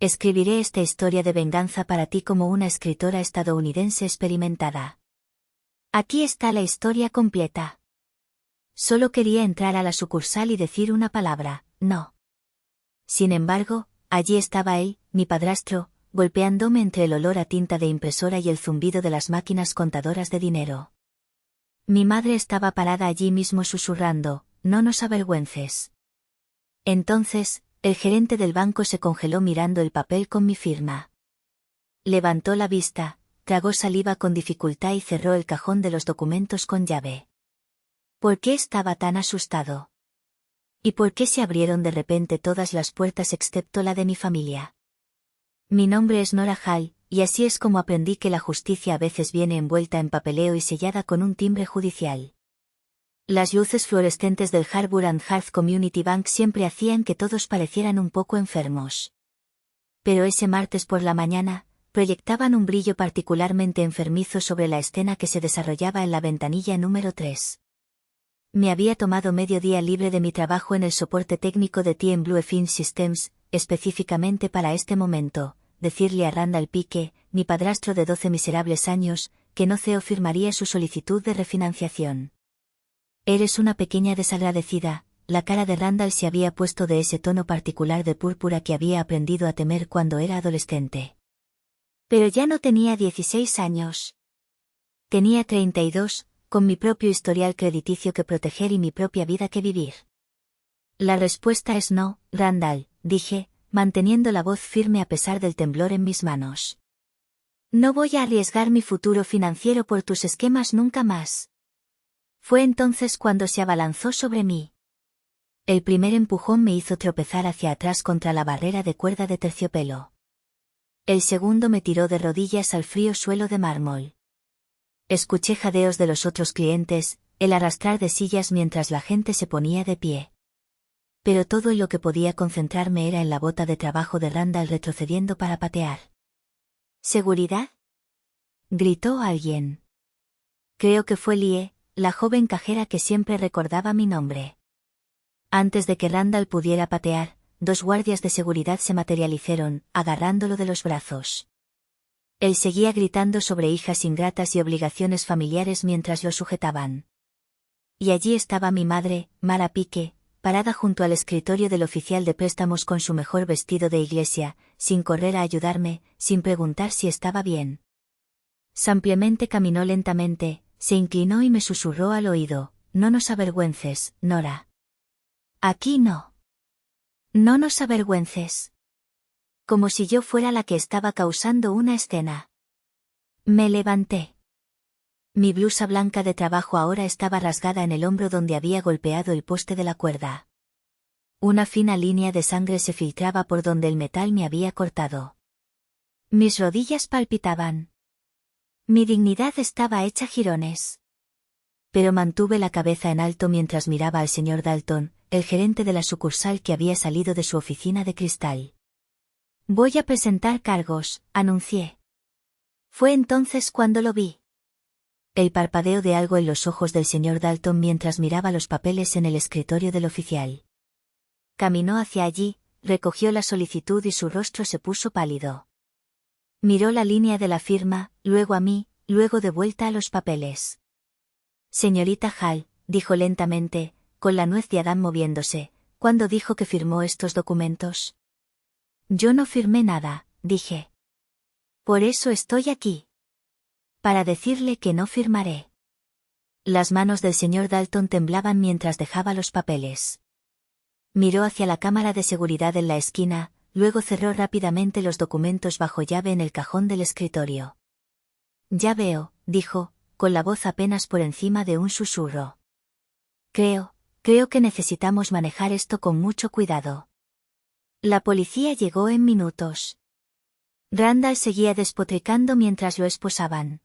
Escribiré esta historia de venganza para ti como una escritora estadounidense experimentada. Aquí está la historia completa. Solo quería entrar a la sucursal y decir una palabra, no. Sin embargo, allí estaba él, mi padrastro, golpeándome entre el olor a tinta de impresora y el zumbido de las máquinas contadoras de dinero. Mi madre estaba parada allí mismo susurrando, no nos avergüences. Entonces, el gerente del banco se congeló mirando el papel con mi firma. Levantó la vista, tragó saliva con dificultad y cerró el cajón de los documentos con llave. ¿Por qué estaba tan asustado? ¿Y por qué se abrieron de repente todas las puertas excepto la de mi familia? Mi nombre es Nora Hall, y así es como aprendí que la justicia a veces viene envuelta en papeleo y sellada con un timbre judicial. Las luces fluorescentes del Harbour and Hearth Community Bank siempre hacían que todos parecieran un poco enfermos. Pero ese martes por la mañana, proyectaban un brillo particularmente enfermizo sobre la escena que se desarrollaba en la ventanilla número 3. Me había tomado medio día libre de mi trabajo en el soporte técnico de TM Blue Fin Systems, específicamente para este momento, decirle a Randall Pike, mi padrastro de 12 miserables años, que no CEO firmaría su solicitud de refinanciación. Eres una pequeña desagradecida. La cara de Randall se había puesto de ese tono particular de púrpura que había aprendido a temer cuando era adolescente. Pero ya no tenía 16 años. Tenía 32, con mi propio historial crediticio que proteger y mi propia vida que vivir. La respuesta es no, Randall, dije, manteniendo la voz firme a pesar del temblor en mis manos. No voy a arriesgar mi futuro financiero por tus esquemas nunca más. Fue entonces cuando se abalanzó sobre mí. El primer empujón me hizo tropezar hacia atrás contra la barrera de cuerda de terciopelo. El segundo me tiró de rodillas al frío suelo de mármol. Escuché jadeos de los otros clientes, el arrastrar de sillas mientras la gente se ponía de pie. Pero todo en lo que podía concentrarme era en la bota de trabajo de Randall retrocediendo para patear. ¿Seguridad?, gritó alguien. Creo que fue Lie, la joven cajera que siempre recordaba mi nombre. Antes de que Randall pudiera patear, 2 guardias de seguridad se materializaron, agarrándolo de los brazos. Él seguía gritando sobre hijas ingratas y obligaciones familiares mientras lo sujetaban. Y allí estaba mi madre, Mara Pike, parada junto al escritorio del oficial de préstamos con su mejor vestido de iglesia, sin correr a ayudarme, sin preguntar si estaba bien. Simplemente caminó lentamente, se inclinó y me susurró al oído, no nos avergüences, Nora. Aquí no. No nos avergüences. Como si yo fuera la que estaba causando una escena. Me levanté. Mi blusa blanca de trabajo ahora estaba rasgada en el hombro donde había golpeado el poste de la cuerda. Una fina línea de sangre se filtraba por donde el metal me había cortado. Mis rodillas palpitaban. Mi dignidad estaba hecha jirones. Pero mantuve la cabeza en alto mientras miraba al señor Dalton, el gerente de la sucursal que había salido de su oficina de cristal. Voy a presentar cargos, anuncié. Fue entonces cuando lo vi. El parpadeo de algo en los ojos del señor Dalton mientras miraba los papeles en el escritorio del oficial. Caminó hacia allí, recogió la solicitud y su rostro se puso pálido. Miró la línea de la firma, luego a mí, luego de vuelta a los papeles. Señorita Hall, dijo lentamente, con la nuez de Adán moviéndose, ¿cuándo dijo que firmó estos documentos? Yo no firmé nada, dije. Por eso estoy aquí. Para decirle que no firmaré. Las manos del señor Dalton temblaban mientras dejaba los papeles. Miró hacia la cámara de seguridad en la esquina, luego cerró rápidamente los documentos bajo llave en el cajón del escritorio. Ya veo, dijo, con la voz apenas por encima de un susurro. Creo que necesitamos manejar esto con mucho cuidado. La policía llegó en minutos. Randall seguía despotricando mientras lo esposaban.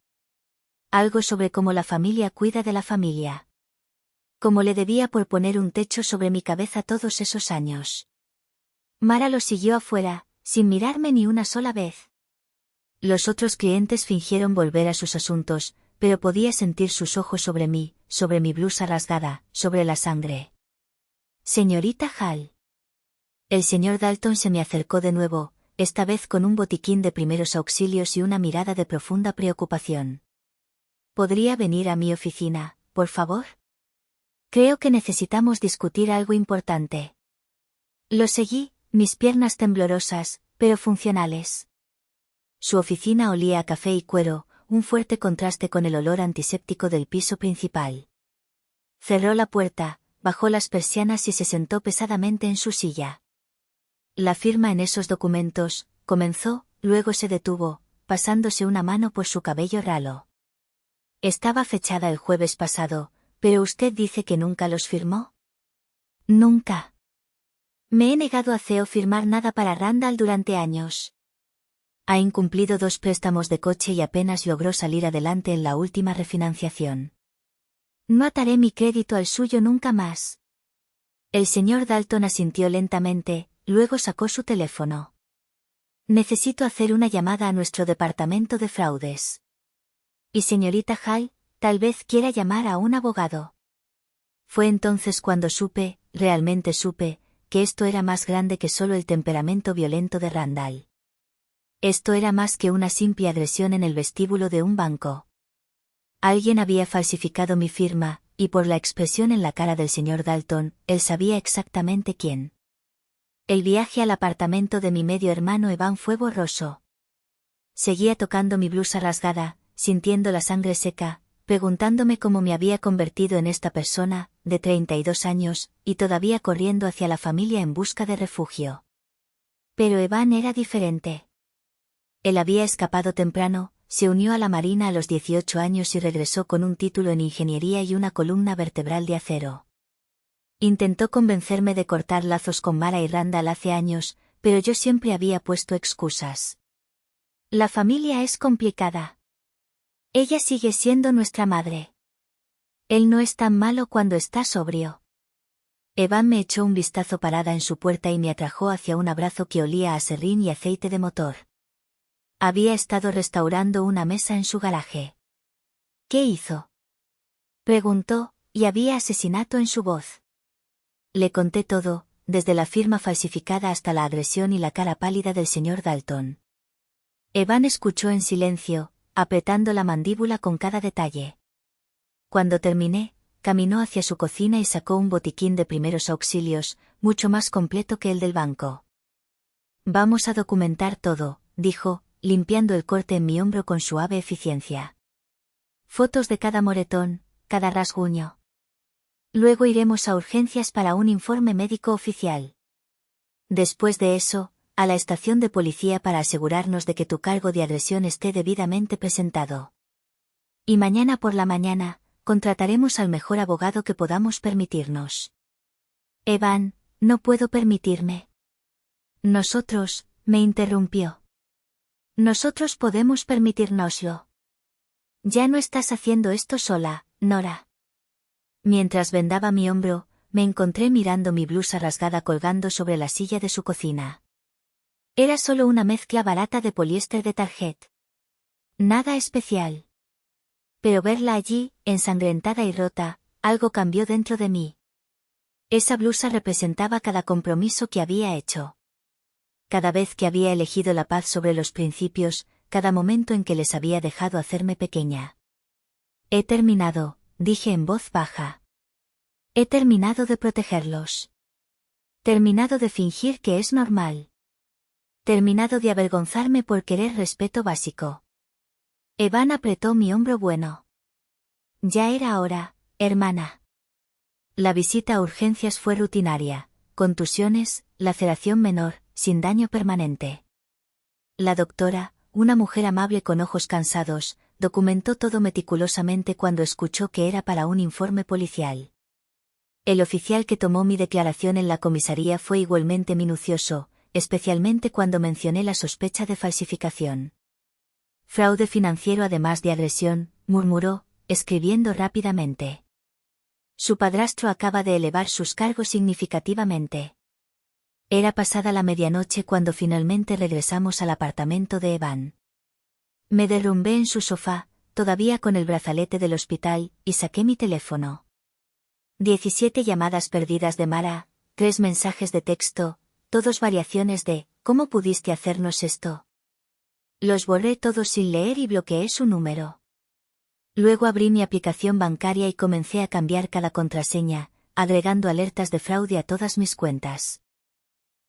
Algo sobre cómo la familia cuida de la familia. Cómo le debía por poner un techo sobre mi cabeza todos esos años. Mara lo siguió afuera, sin mirarme ni una sola vez. Los otros clientes fingieron volver a sus asuntos, pero podía sentir sus ojos sobre mí, sobre mi blusa rasgada, sobre la sangre. Señorita Hall. El señor Dalton se me acercó de nuevo, esta vez con un botiquín de primeros auxilios y una mirada de profunda preocupación. ¿Podría venir a mi oficina, por favor? Creo que necesitamos discutir algo importante. Lo seguí, mis piernas temblorosas, pero funcionales. Su oficina olía a café y cuero, un fuerte contraste con el olor antiséptico del piso principal. Cerró la puerta, bajó las persianas y se sentó pesadamente en su silla. La firma en esos documentos, comenzó, luego se detuvo, pasándose una mano por su cabello ralo. Estaba fechada el jueves pasado, pero usted dice que nunca los firmó. Nunca. Me he negado a CEO firmar nada para Randall durante años. Ha incumplido 2 préstamos de coche y apenas logró salir adelante en la última refinanciación. No ataré mi crédito al suyo nunca más. El señor Dalton asintió lentamente, luego sacó su teléfono. Necesito hacer una llamada a nuestro departamento de fraudes. Y señorita Hall, tal vez quiera llamar a un abogado. Fue entonces cuando realmente supe, que esto era más grande que solo el temperamento violento de Randall. Esto era más que una simple agresión en el vestíbulo de un banco. Alguien había falsificado mi firma, y por la expresión en la cara del señor Dalton, él sabía exactamente quién. El viaje al apartamento de mi medio hermano Evan fue borroso. Seguía tocando mi blusa rasgada, sintiendo la sangre seca, preguntándome cómo me había convertido en esta persona, de 32 años, y todavía corriendo hacia la familia en busca de refugio. Pero Evan era diferente. Él había escapado temprano, se unió a la Marina a los 18 años y regresó con un título en ingeniería y una columna vertebral de acero. Intentó convencerme de cortar lazos con Mara y Randall hace años, pero yo siempre había puesto excusas. La familia es complicada. Ella sigue siendo nuestra madre. Él no es tan malo cuando está sobrio. Evan me echó un vistazo parada en su puerta y me atrajo hacia un abrazo que olía a serrín y aceite de motor. Había estado restaurando una mesa en su garaje. ¿Qué hizo? Preguntó, y había asesinato en su voz. Le conté todo, desde la firma falsificada hasta la agresión y la cara pálida del señor Dalton. Evan escuchó en silencio, apretando la mandíbula con cada detalle. Cuando terminé, caminó hacia su cocina y sacó un botiquín de primeros auxilios, mucho más completo que el del banco. Vamos a documentar todo, dijo, limpiando el corte en mi hombro con suave eficiencia. Fotos de cada moretón, cada rasguño. Luego iremos a urgencias para un informe médico oficial. Después de eso, a la estación de policía para asegurarnos de que tu cargo de agresión esté debidamente presentado. Y mañana por la mañana, contrataremos al mejor abogado que podamos permitirnos. Evan, no puedo permitirme. Nosotros, me interrumpió. Nosotros podemos permitírnoslo. Ya no estás haciendo esto sola, Nora. Mientras vendaba mi hombro, me encontré mirando mi blusa rasgada colgando sobre la silla de su cocina. Era solo una mezcla barata de poliéster de Target. Nada especial. Pero verla allí, ensangrentada y rota, algo cambió dentro de mí. Esa blusa representaba cada compromiso que había hecho. Cada vez que había elegido la paz sobre los principios, cada momento en que les había dejado hacerme pequeña. He terminado, dije en voz baja. He terminado de protegerlos. Terminado de fingir que es normal. Terminado de avergonzarme por querer respeto básico. Evan apretó mi hombro bueno. Ya era hora, hermana. La visita a urgencias fue rutinaria, contusiones, laceración menor, sin daño permanente. La doctora, una mujer amable con ojos cansados, documentó todo meticulosamente cuando escuchó que era para un informe policial. El oficial que tomó mi declaración en la comisaría fue igualmente minucioso, especialmente cuando mencioné la sospecha de falsificación. Fraude financiero además de agresión, murmuró, escribiendo rápidamente. Su padrastro acaba de elevar sus cargos significativamente. Era pasada la medianoche cuando finalmente regresamos al apartamento de Evan. Me derrumbé en su sofá, todavía con el brazalete del hospital, y saqué mi teléfono. 17 llamadas perdidas de Mara, 3 mensajes de texto, todos variaciones de ¿Cómo pudiste hacernos esto? Los borré todos sin leer y bloqueé su número. Luego abrí mi aplicación bancaria y comencé a cambiar cada contraseña, agregando alertas de fraude a todas mis cuentas.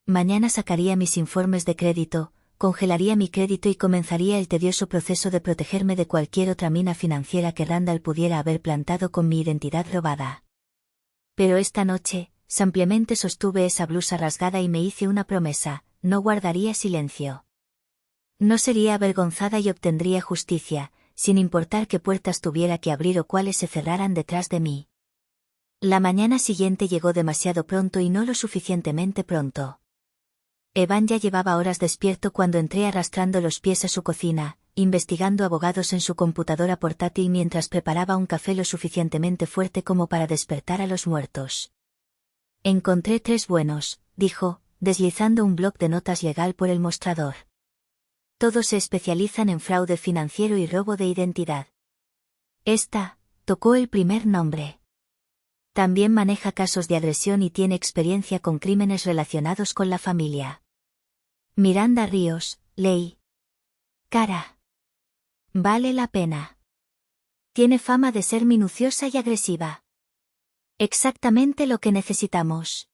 Mañana sacaría mis informes de crédito, congelaría mi crédito y comenzaría el tedioso proceso de protegerme de cualquier otra mina financiera que Randall pudiera haber plantado con mi identidad robada. Pero esta noche, simplemente sostuve esa blusa rasgada y me hice una promesa: no guardaría silencio. No sería avergonzada y obtendría justicia, sin importar qué puertas tuviera que abrir o cuáles se cerraran detrás de mí. La mañana siguiente llegó demasiado pronto y no lo suficientemente pronto. Evan ya llevaba horas despierto cuando entré arrastrando los pies a su cocina, investigando abogados en su computadora portátil mientras preparaba un café lo suficientemente fuerte como para despertar a los muertos. Encontré 3 buenos, dijo, deslizando un bloc de notas legal por el mostrador. Todos se especializan en fraude financiero y robo de identidad. Esta, tocó el primer nombre. También maneja casos de agresión y tiene experiencia con crímenes relacionados con la familia. Miranda Ríos, ley. Cara. Vale la pena. Tiene fama de ser minuciosa y agresiva. Exactamente lo que necesitamos.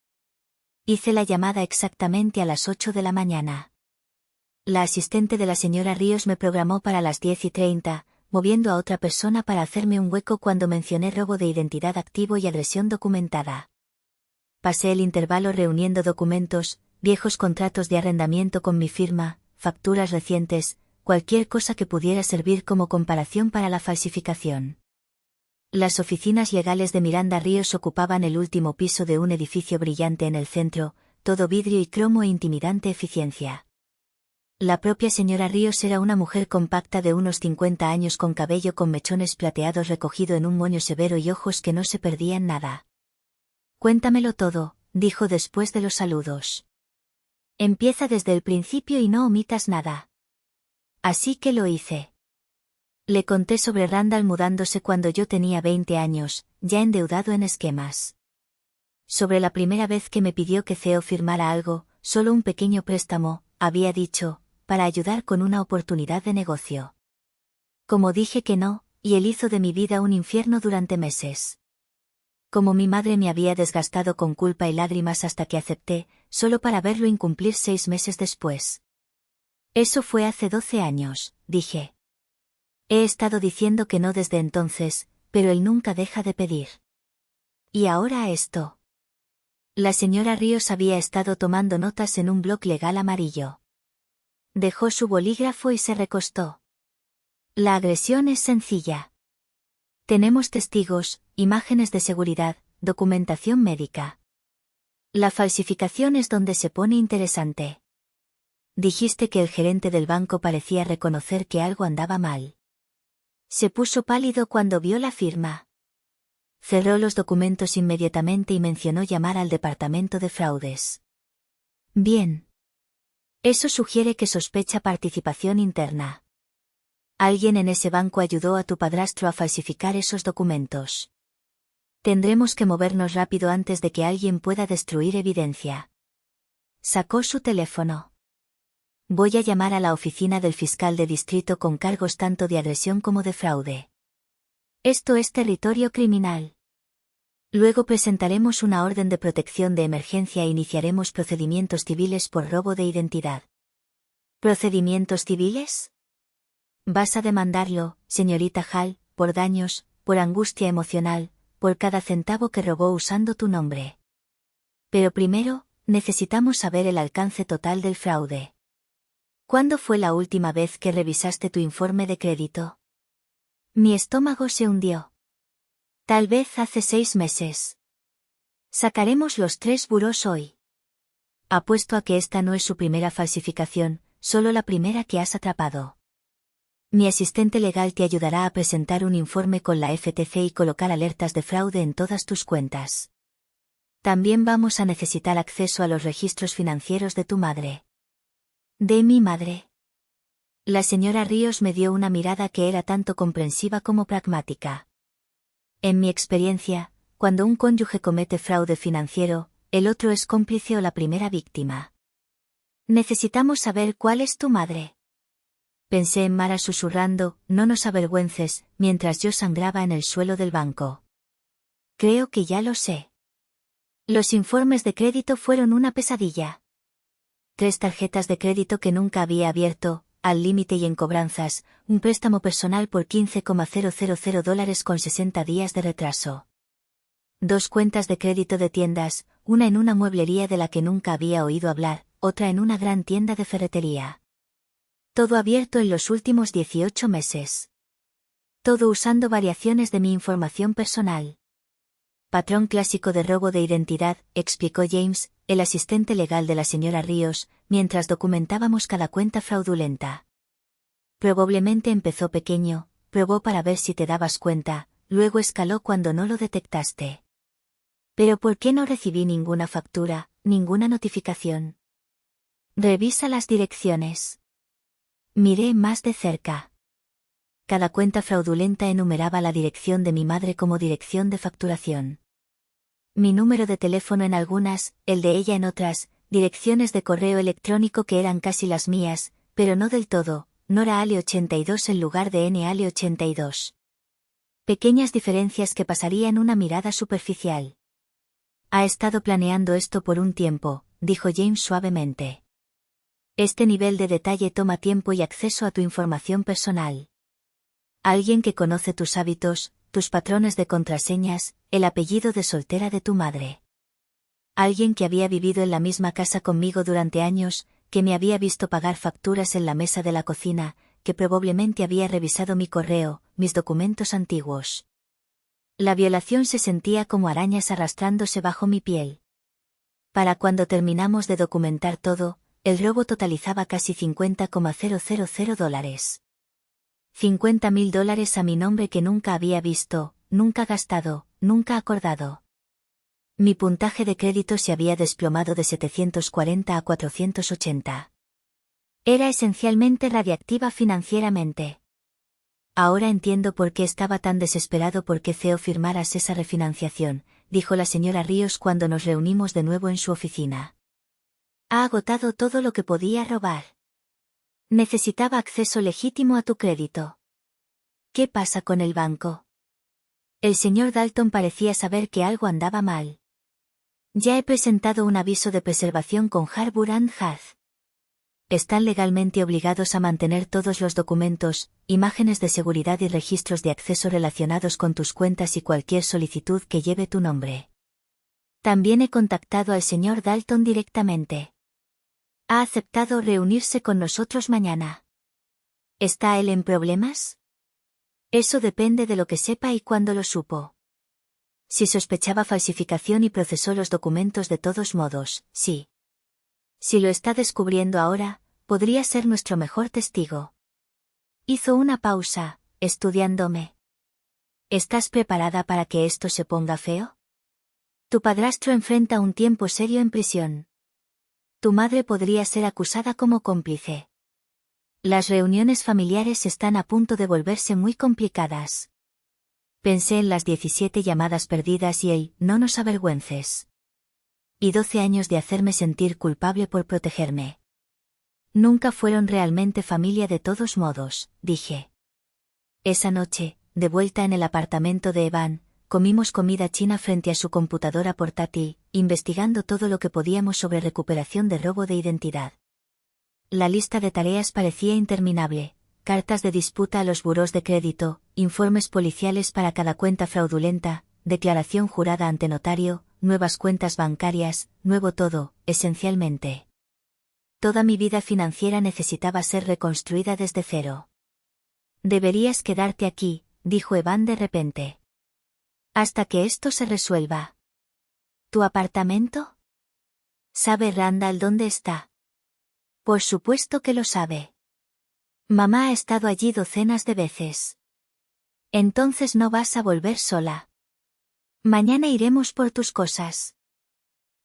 Hice la llamada exactamente a las 8 de la mañana. La asistente de la señora Ríos me programó para las 10:30, moviendo a otra persona para hacerme un hueco cuando mencioné robo de identidad activo y agresión documentada. Pasé el intervalo reuniendo documentos, viejos contratos de arrendamiento con mi firma, facturas recientes, cualquier cosa que pudiera servir como comparación para la falsificación. Las oficinas legales de Miranda Ríos ocupaban el último piso de un edificio brillante en el centro, todo vidrio y cromo e intimidante eficiencia. La propia señora Ríos era una mujer compacta de unos 50 años con cabello con mechones plateados recogido en un moño severo y ojos que no se perdían nada. Cuéntamelo todo, dijo después de los saludos. Empieza desde el principio y no omitas nada. Así que lo hice. Le conté sobre Randall mudándose cuando yo tenía 20 años, ya endeudado en esquemas. Sobre la primera vez que me pidió que Theo firmara algo, solo un pequeño préstamo, había dicho, para ayudar con una oportunidad de negocio. Como dije que no, y él hizo de mi vida un infierno durante meses. Como mi madre me había desgastado con culpa y lágrimas hasta que acepté, solo para verlo incumplir 6 meses después. Eso fue hace 12 años, dije. He estado diciendo que no desde entonces, pero él nunca deja de pedir. Y ahora esto. La señora Ríos había estado tomando notas en un bloc legal amarillo. Dejó su bolígrafo y se recostó. La agresión es sencilla. Tenemos testigos, imágenes de seguridad, documentación médica. La falsificación es donde se pone interesante. Dijiste que el gerente del banco parecía reconocer que algo andaba mal. Se puso pálido cuando vio la firma. Cerró los documentos inmediatamente y mencionó llamar al departamento de fraudes. Bien. Eso sugiere que sospecha participación interna. Alguien en ese banco ayudó a tu padrastro a falsificar esos documentos. Tendremos que movernos rápido antes de que alguien pueda destruir evidencia. Sacó su teléfono. Voy a llamar a la oficina del fiscal de distrito con cargos tanto de agresión como de fraude. Esto es territorio criminal. Luego presentaremos una orden de protección de emergencia e iniciaremos procedimientos civiles por robo de identidad. ¿Procedimientos civiles? Vas a demandarlo, señorita Hall, por daños, por angustia emocional, por cada centavo que robó usando tu nombre. Pero primero, necesitamos saber el alcance total del fraude. ¿Cuándo fue la última vez que revisaste tu informe de crédito? Mi estómago se hundió. Tal vez hace 6 meses. Sacaremos los 3 burós hoy. Apuesto a que esta no es su primera falsificación, solo la primera que has atrapado. Mi asistente legal te ayudará a presentar un informe con la FTC y colocar alertas de fraude en todas tus cuentas. También vamos a necesitar acceso a los registros financieros de tu madre. ¿De mi madre? La señora Ríos me dio una mirada que era tanto comprensiva como pragmática. En mi experiencia, cuando un cónyuge comete fraude financiero, el otro es cómplice o la primera víctima. Necesitamos saber cuál es tu madre. Pensé en Mara susurrando, no nos avergüences, mientras yo sangraba en el suelo del banco. Creo que ya lo sé. Los informes de crédito fueron una pesadilla. 3 tarjetas de crédito que nunca había abierto, al límite y en cobranzas, un préstamo personal por $15,000 con 60 días de retraso. 2 cuentas de crédito de tiendas, una en una mueblería de la que nunca había oído hablar, otra en una gran tienda de ferretería. Todo abierto en los últimos 18 meses. Todo usando variaciones de mi información personal. Patrón clásico de robo de identidad, explicó James, el asistente legal de la señora Ríos, mientras documentábamos cada cuenta fraudulenta. Probablemente empezó pequeño, probó para ver si te dabas cuenta, luego escaló cuando no lo detectaste. Pero ¿por qué no recibí ninguna factura, ninguna notificación? Revisa las direcciones. Miré más de cerca. Cada cuenta fraudulenta enumeraba la dirección de mi madre como dirección de facturación. Mi número de teléfono en algunas, el de ella en otras, direcciones de correo electrónico que eran casi las mías, pero no del todo, NoraAli82 en lugar de NAli82. Pequeñas diferencias que pasarían una mirada superficial. Ha estado planeando esto por un tiempo, dijo James suavemente. Este nivel de detalle toma tiempo y acceso a tu información personal. Alguien que conoce tus hábitos, tus patrones de contraseñas, el apellido de soltera de tu madre. Alguien que había vivido en la misma casa conmigo durante años, que me había visto pagar facturas en la mesa de la cocina, que probablemente había revisado mi correo, mis documentos antiguos. La violación se sentía como arañas arrastrándose bajo mi piel. Para cuando terminamos de documentar todo, el robo totalizaba casi $50,000. $50,000 a mi nombre que nunca había visto, nunca gastado, nunca acordado. Mi puntaje de crédito se había desplomado de 740 a 480. Era esencialmente radiactiva financieramente. Ahora entiendo por qué estaba tan desesperado por que Theo firmaras esa refinanciación, dijo la señora Ríos cuando nos reunimos de nuevo en su oficina. Ha agotado todo lo que podía robar. Necesitaba acceso legítimo a tu crédito. ¿Qué pasa con el banco? El señor Dalton parecía saber que algo andaba mal. Ya he presentado un aviso de preservación con Harbour and Heath. Están legalmente obligados a mantener todos los documentos, imágenes de seguridad y registros de acceso relacionados con tus cuentas y cualquier solicitud que lleve tu nombre. También he contactado al señor Dalton directamente. Ha aceptado reunirse con nosotros mañana. ¿Está él en problemas? Eso depende de lo que sepa y cuándo lo supo. Si sospechaba falsificación y procesó los documentos de todos modos, sí. Si lo está descubriendo ahora, podría ser nuestro mejor testigo. Hizo una pausa, estudiándome. ¿Estás preparada para que esto se ponga feo? Tu padrastro enfrenta un tiempo serio en prisión. Tu madre podría ser acusada como cómplice. Las reuniones familiares están a punto de volverse muy complicadas. Pensé en las 17 llamadas perdidas y el «no nos avergüences». Y 12 años de hacerme sentir culpable por protegerme. Nunca fueron realmente familia de todos modos, dije. Esa noche, de vuelta en el apartamento de Evan, comimos comida china frente a su computadora portátil, investigando todo lo que podíamos sobre recuperación de robo de identidad. La lista de tareas parecía interminable, cartas de disputa a los burós de crédito, informes policiales para cada cuenta fraudulenta, declaración jurada ante notario, nuevas cuentas bancarias, nuevo todo, esencialmente. Toda mi vida financiera necesitaba ser reconstruida desde cero. Deberías quedarte aquí, dijo Evan de repente. Hasta que esto se resuelva. ¿Tu apartamento? ¿Sabe Randall dónde está? Por supuesto que lo sabe. Mamá ha estado allí docenas de veces. Entonces no vas a volver sola. Mañana iremos por tus cosas.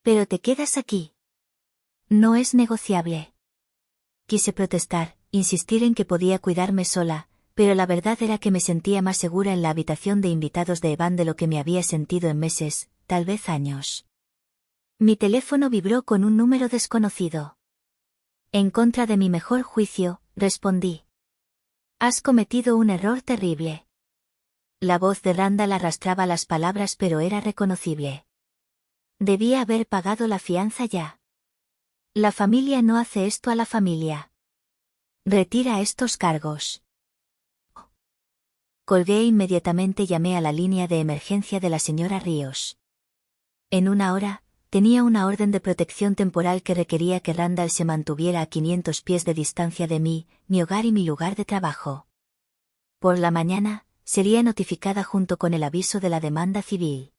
Pero te quedas aquí. No es negociable. Quise protestar, insistir en que podía cuidarme sola, pero la verdad era que me sentía más segura en la habitación de invitados de Evan de lo que me había sentido en meses, tal vez años. Mi teléfono vibró con un número desconocido. En contra de mi mejor juicio, respondí. Has cometido un error terrible. La voz de Randall arrastraba las palabras pero era reconocible. Debía haber pagado la fianza ya. La familia no hace esto a la familia. Retira estos cargos. Colgué e inmediatamente y llamé a la línea de emergencia de la señora Ríos. En una hora, tenía una orden de protección temporal que requería que Randall se mantuviera a 500 pies de distancia de mí, mi hogar y mi lugar de trabajo. Por la mañana, sería notificada junto con el aviso de la demanda civil.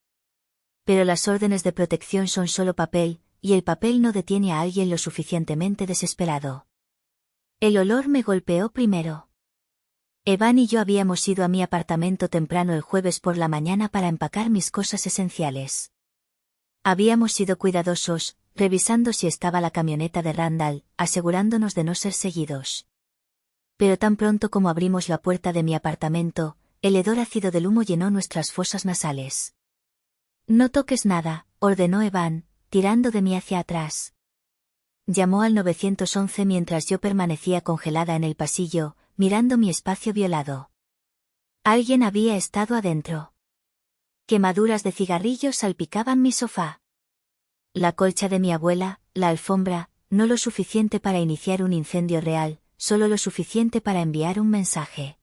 Pero las órdenes de protección son solo papel, y el papel no detiene a alguien lo suficientemente desesperado. El olor me golpeó primero. Evan y yo habíamos ido a mi apartamento temprano el jueves por la mañana para empacar mis cosas esenciales. Habíamos sido cuidadosos, revisando si estaba la camioneta de Randall, asegurándonos de no ser seguidos. Pero tan pronto como abrimos la puerta de mi apartamento, el hedor ácido del humo llenó nuestras fosas nasales. No toques nada, ordenó Evan, tirando de mí hacia atrás. Llamó al 911 mientras yo permanecía congelada en el pasillo, mirando mi espacio violado. Alguien había estado adentro. Quemaduras de cigarrillos salpicaban mi sofá. La colcha de mi abuela, la alfombra, no lo suficiente para iniciar un incendio real, solo lo suficiente para enviar un mensaje.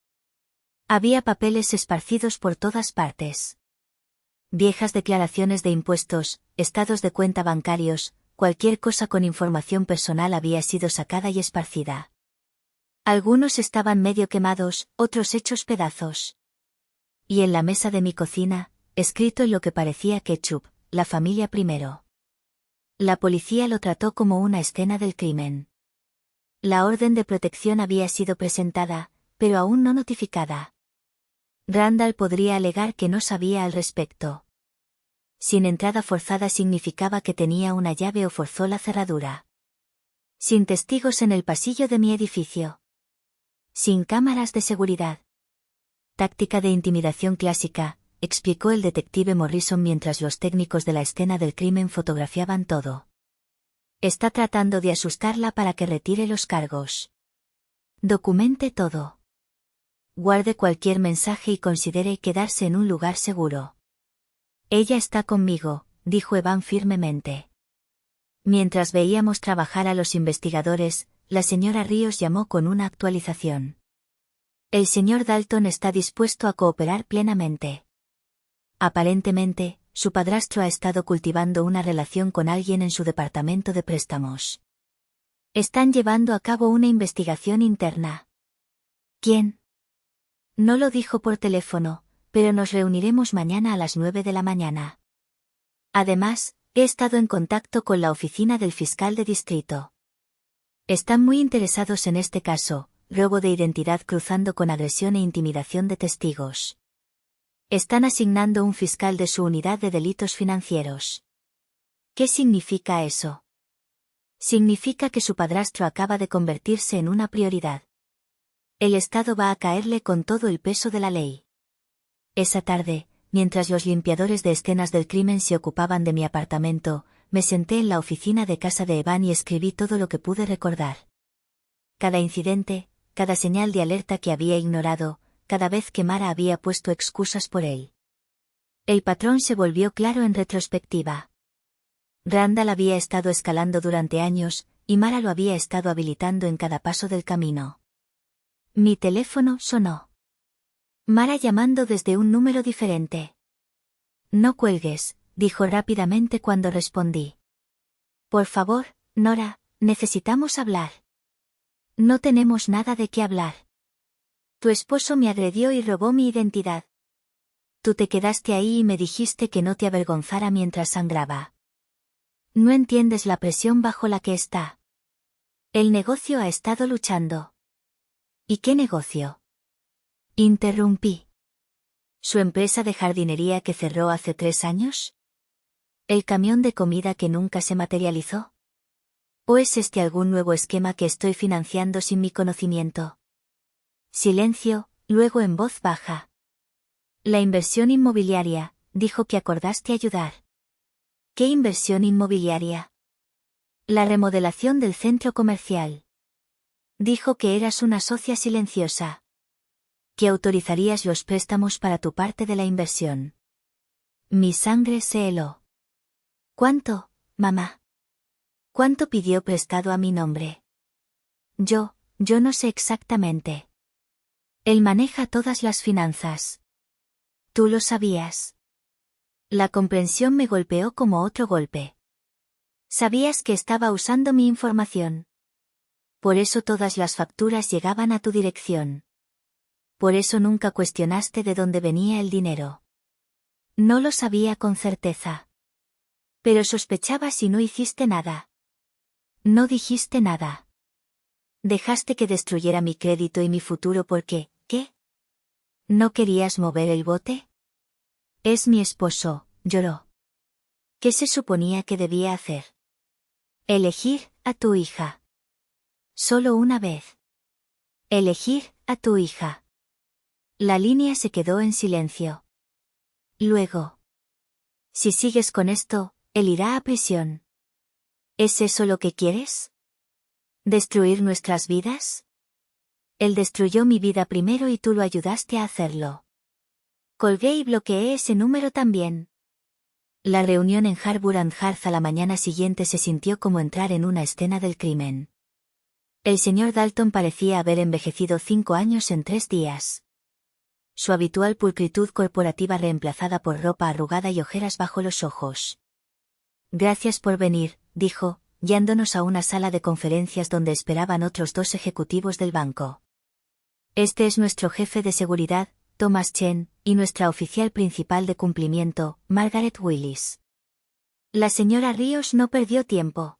Había papeles esparcidos por todas partes. Viejas declaraciones de impuestos, estados de cuenta bancarios, cualquier cosa con información personal había sido sacada y esparcida. Algunos estaban medio quemados, otros hechos pedazos. Y en la mesa de mi cocina, escrito en lo que parecía ketchup, la familia primero. La policía lo trató como una escena del crimen. La orden de protección había sido presentada, pero aún no notificada. Randall podría alegar que no sabía al respecto. Sin entrada forzada significaba que tenía una llave o forzó la cerradura. Sin testigos en el pasillo de mi edificio. Sin cámaras de seguridad. Táctica de intimidación clásica, explicó el detective Morrison mientras los técnicos de la escena del crimen fotografiaban todo. Está tratando de asustarla para que retire los cargos. Documente todo. Guarde cualquier mensaje y considere quedarse en un lugar seguro. Ella está conmigo, dijo Evan firmemente. Mientras veíamos trabajar a los investigadores, la señora Ríos llamó con una actualización. El señor Dalton está dispuesto a cooperar plenamente. Aparentemente, su padrastro ha estado cultivando una relación con alguien en su departamento de préstamos. Están llevando a cabo una investigación interna. ¿Quién? No lo dijo por teléfono, pero nos reuniremos mañana a las 9 de la mañana. Además, he estado en contacto con la oficina del fiscal de distrito. Están muy interesados en este caso, robo de identidad cruzando con agresión e intimidación de testigos. Están asignando un fiscal de su unidad de delitos financieros. ¿Qué significa eso? Significa que su padrastro acaba de convertirse en una prioridad. El Estado va a caerle con todo el peso de la ley. Esa tarde, mientras los limpiadores de escenas del crimen se ocupaban de mi apartamento, me senté en la oficina de casa de Evan y escribí todo lo que pude recordar. Cada incidente, cada señal de alerta que había ignorado, cada vez que Mara había puesto excusas por él. El patrón se volvió claro en retrospectiva. Randall había estado escalando durante años, y Mara lo había estado habilitando en cada paso del camino. Mi teléfono sonó. Mara llamando desde un número diferente. No cuelgues, dijo rápidamente cuando respondí. Por favor, Nora, necesitamos hablar. No tenemos nada de qué hablar. Tu esposo me agredió y robó mi identidad. Tú te quedaste ahí y me dijiste que no te avergonzara mientras sangraba. No entiendes la presión bajo la que está. El negocio ha estado luchando. ¿Y qué negocio? Interrumpí. ¿Su empresa de jardinería que cerró hace 3 años? ¿El camión de comida que nunca se materializó? ¿O es este algún nuevo esquema que estoy financiando sin mi conocimiento? Silencio, luego en voz baja. La inversión inmobiliaria, dijo que acordaste ayudar. ¿Qué inversión inmobiliaria? La remodelación del centro comercial. Dijo que eras una socia silenciosa. Que autorizarías los préstamos para tu parte de la inversión. Mi sangre se heló. ¿Cuánto, mamá? ¿Cuánto pidió prestado a mi nombre? Yo no sé exactamente. Él maneja todas las finanzas. ¿Tú lo sabías? La comprensión me golpeó como otro golpe. Sabías que estaba usando mi información. Por eso todas las facturas llegaban a tu dirección. Por eso nunca cuestionaste de dónde venía el dinero. No lo sabía con certeza. Pero sospechabas y no hiciste nada. No dijiste nada. Dejaste que destruyera mi crédito y mi futuro porque, ¿qué? ¿No querías mover el bote? Es mi esposo, lloró. ¿Qué se suponía que debía hacer? Elegir a tu hija. Solo una vez. Elegir a tu hija. La línea se quedó en silencio. Luego. Si sigues con esto, él irá a prisión. ¿Es eso lo que quieres? ¿Destruir nuestras vidas? Él destruyó mi vida primero y tú lo ayudaste a hacerlo. Colgué y bloqueé ese número también. La reunión en Harbour and Hearth a la mañana siguiente se sintió como entrar en una escena del crimen. El señor Dalton parecía haber envejecido 5 años en 3 días. Su habitual pulcritud corporativa reemplazada por ropa arrugada y ojeras bajo los ojos. Gracias por venir, dijo, guiándonos a una sala de conferencias donde esperaban otros 2 ejecutivos del banco. Este es nuestro jefe de seguridad, Thomas Chen, y nuestra oficial principal de cumplimiento, Margaret Willis. La señora Ríos no perdió tiempo.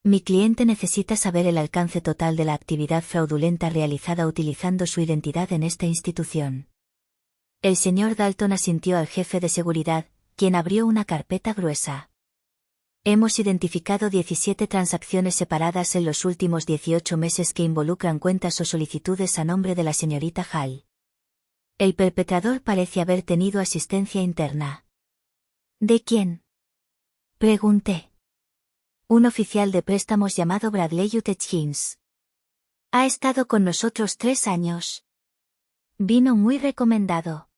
Mi cliente necesita saber el alcance total de la actividad fraudulenta realizada utilizando su identidad en esta institución. El señor Dalton asintió al jefe de seguridad, quien abrió una carpeta gruesa. Hemos identificado 17 transacciones separadas en los últimos 18 meses que involucran cuentas o solicitudes a nombre de la señorita Hall. El perpetrador parece haber tenido asistencia interna. ¿De quién? Pregunté. Un oficial de préstamos llamado Bradley Hutchins. Ha estado con nosotros 3 años. Vino muy recomendado.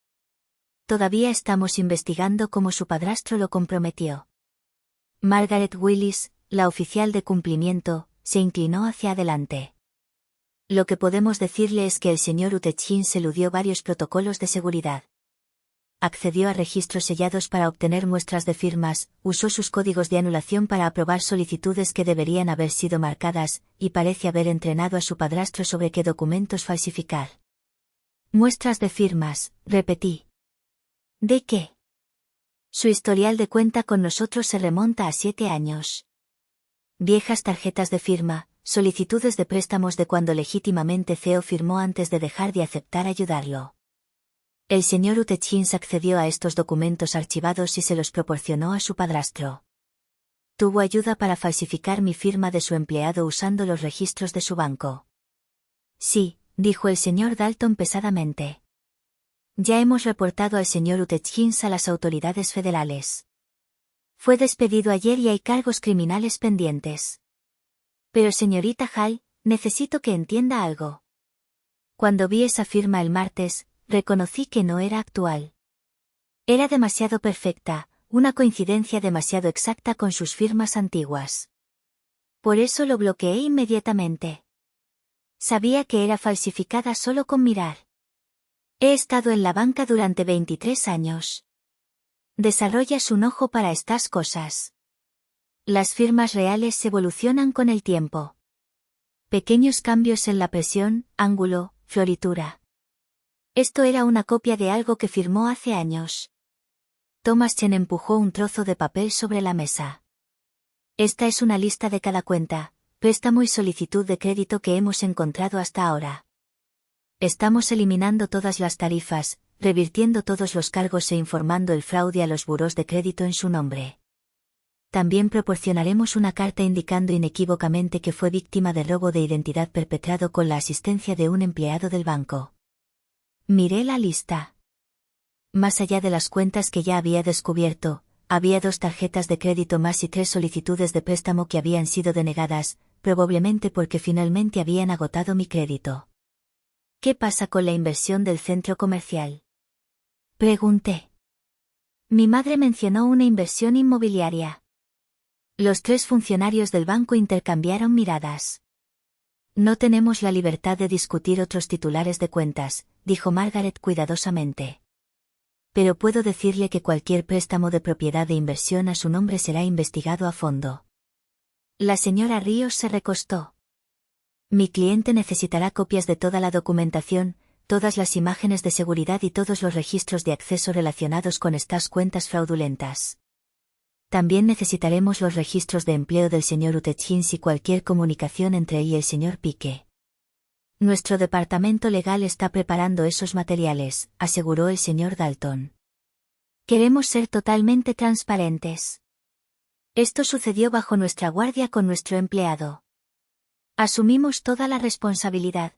Todavía estamos investigando cómo su padrastro lo comprometió. Margaret Willis, la oficial de cumplimiento, se inclinó hacia adelante. Lo que podemos decirle es que el señor Hutchins eludió varios protocolos de seguridad. Accedió a registros sellados para obtener muestras de firmas, usó sus códigos de anulación para aprobar solicitudes que deberían haber sido marcadas, y parece haber entrenado a su padrastro sobre qué documentos falsificar. Muestras de firmas, repetí. ¿De qué? Su historial de cuenta con nosotros se remonta a 7 años. Viejas tarjetas de firma, solicitudes de préstamos de cuando legítimamente CEO firmó antes de dejar de aceptar ayudarlo. El señor Hutchins accedió a estos documentos archivados y se los proporcionó a su padrastro. Tuvo ayuda para falsificar mi firma de su empleado usando los registros de su banco. Sí, dijo el señor Dalton pesadamente. Ya hemos reportado al señor Hutchins a las autoridades federales. Fue despedido ayer y hay cargos criminales pendientes. Pero señorita Hall, necesito que entienda algo. Cuando vi esa firma el martes, reconocí que no era actual. Era demasiado perfecta, una coincidencia demasiado exacta con sus firmas antiguas. Por eso lo bloqueé inmediatamente. Sabía que era falsificada solo con mirar. He estado en la banca durante 23 años. Desarrollas un ojo para estas cosas. Las firmas reales evolucionan con el tiempo. Pequeños cambios en la presión, ángulo, floritura. Esto era una copia de algo que firmó hace años. Thomas Chen empujó un trozo de papel sobre la mesa. Esta es una lista de cada cuenta, préstamo y solicitud de crédito que hemos encontrado hasta ahora. Estamos eliminando todas las tarifas, revirtiendo todos los cargos e informando el fraude a los burós de crédito en su nombre. También proporcionaremos una carta indicando inequívocamente que fue víctima de robo de identidad perpetrado con la asistencia de un empleado del banco. Miré la lista. Más allá de las cuentas que ya había descubierto, había 2 tarjetas de crédito más y 3 solicitudes de préstamo que habían sido denegadas, probablemente porque finalmente habían agotado mi crédito. ¿Qué pasa con la inversión del centro comercial?, pregunté. Mi madre mencionó una inversión inmobiliaria. Los 3 funcionarios del banco intercambiaron miradas. No tenemos la libertad de discutir otros titulares de cuentas, dijo Margaret cuidadosamente. Pero puedo decirle que cualquier préstamo de propiedad de inversión a su nombre será investigado a fondo. La señora Ríos se recostó. Mi cliente necesitará copias de toda la documentación, todas las imágenes de seguridad y todos los registros de acceso relacionados con estas cuentas fraudulentas. También necesitaremos los registros de empleo del señor Utechins y cualquier comunicación entre él y el señor Pique. Nuestro departamento legal está preparando esos materiales, aseguró el señor Dalton. Queremos ser totalmente transparentes. Esto sucedió bajo nuestra guardia con nuestro empleado. Asumimos toda la responsabilidad.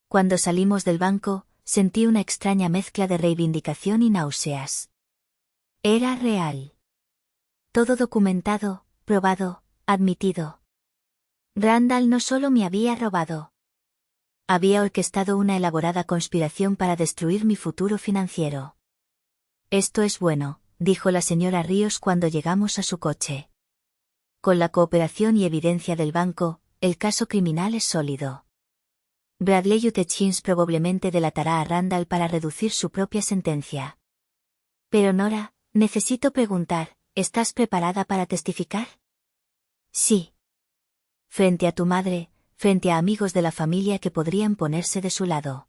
Cuando salimos del banco, sentí una extraña mezcla de reivindicación y náuseas. Era real. Todo documentado, probado, admitido. Randall no solo me había robado. Había orquestado una elaborada conspiración para destruir mi futuro financiero. Esto es bueno, dijo la señora Ríos cuando llegamos a su coche. Con la cooperación y evidencia del banco, el caso criminal es sólido. Bradley Utechins probablemente delatará a Randall para reducir su propia sentencia. Pero Nora, necesito preguntar, ¿estás preparada para testificar? Sí. Frente a tu madre, frente a amigos de la familia que podrían ponerse de su lado.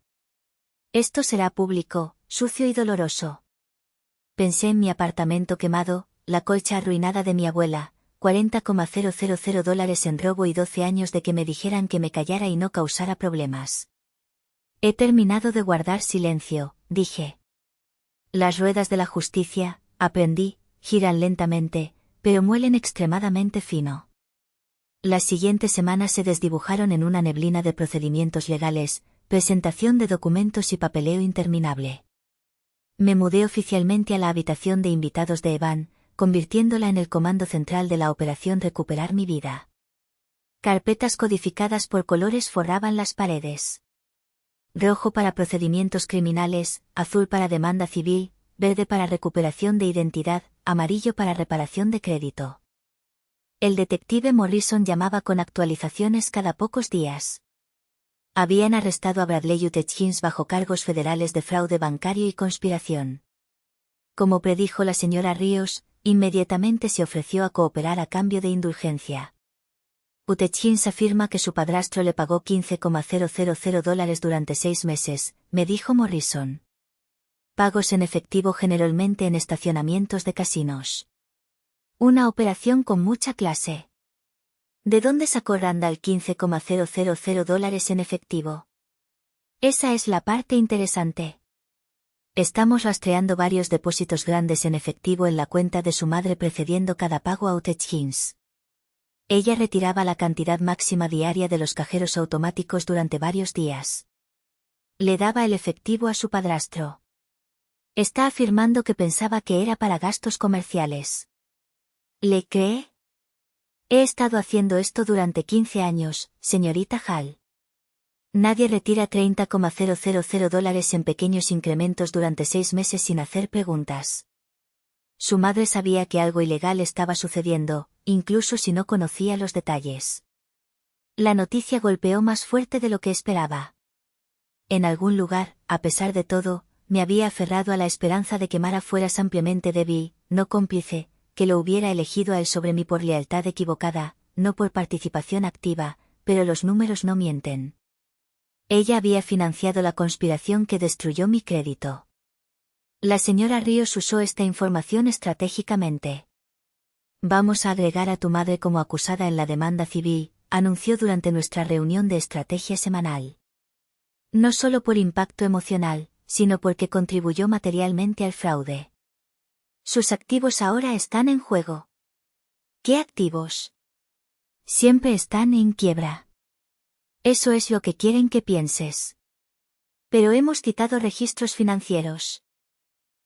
Esto será público, sucio y doloroso. Pensé en mi apartamento quemado, la colcha arruinada de mi abuela, $40,000 en robo y 12 años de que me dijeran que me callara y no causara problemas. He terminado de guardar silencio, dije. Las ruedas de la justicia, aprendí, giran lentamente, pero muelen extremadamente fino. Las siguientes semanas se desdibujaron en una neblina de procedimientos legales, presentación de documentos y papeleo interminable. Me mudé oficialmente a la habitación de invitados de Evan, convirtiéndola en el comando central de la operación Recuperar mi vida. Carpetas codificadas por colores forraban las paredes. Rojo para procedimientos criminales, azul para demanda civil, verde para recuperación de identidad, amarillo para reparación de crédito. El detective Morrison llamaba con actualizaciones cada pocos días. Habían arrestado a Bradley Utechins bajo cargos federales de fraude bancario y conspiración. Como predijo la señora Ríos, inmediatamente se ofreció a cooperar a cambio de indulgencia. Utechins afirma que su padrastro le pagó $15,000 durante 6 meses, me dijo Morrison. Pagos en efectivo generalmente en estacionamientos de casinos. Una operación con mucha clase. ¿De dónde sacó Randall $15,000 en efectivo? Esa es la parte interesante. Estamos rastreando varios depósitos grandes en efectivo en la cuenta de su madre precediendo cada pago a Utechins. Ella retiraba la cantidad máxima diaria de los cajeros automáticos durante varios días. Le daba el efectivo a su padrastro. Está afirmando que pensaba que era para gastos comerciales. ¿Le cree? He estado haciendo esto durante 15 años, señorita Hall. Nadie retira $30,000 en pequeños incrementos durante 6 meses sin hacer preguntas. Su madre sabía que algo ilegal estaba sucediendo, incluso si no conocía los detalles. La noticia golpeó más fuerte de lo que esperaba. En algún lugar, a pesar de todo, me había aferrado a la esperanza de que Mara fuera ampliamente débil, no cómplice, que lo hubiera elegido a él sobre mí por lealtad equivocada, no por participación activa, pero los números no mienten. Ella había financiado la conspiración que destruyó mi crédito. La señora Ríos usó esta información estratégicamente. Vamos a agregar a tu madre como acusada en la demanda civil, anunció durante nuestra reunión de estrategia semanal. No solo por impacto emocional, sino porque contribuyó materialmente al fraude. Sus activos ahora están en juego. ¿Qué activos? Siempre están en quiebra. Eso es lo que quieren que pienses. Pero hemos citado registros financieros.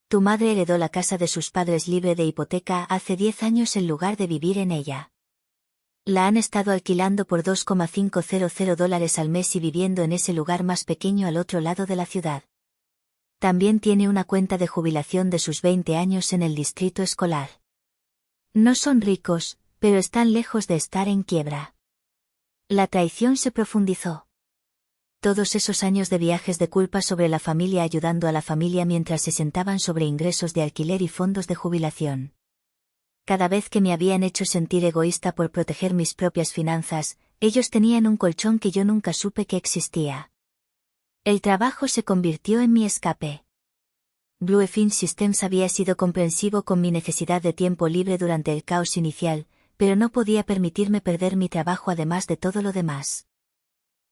Tu madre heredó la casa de sus padres libre de hipoteca hace 10 años en lugar de vivir en ella. La han estado alquilando por $2,500 al mes y viviendo en ese lugar más pequeño al otro lado de la ciudad. También tiene una cuenta de jubilación de sus 20 años en el distrito escolar. No son ricos, pero están lejos de estar en quiebra. La traición se profundizó. Todos esos años de viajes de culpa sobre la familia ayudando a la familia mientras se sentaban sobre ingresos de alquiler y fondos de jubilación. Cada vez que me habían hecho sentir egoísta por proteger mis propias finanzas, ellos tenían un colchón que yo nunca supe que existía. El trabajo se convirtió en mi escape. Bluefin Systems había sido comprensivo con mi necesidad de tiempo libre durante el caos inicial, pero no podía permitirme perder mi trabajo además de todo lo demás.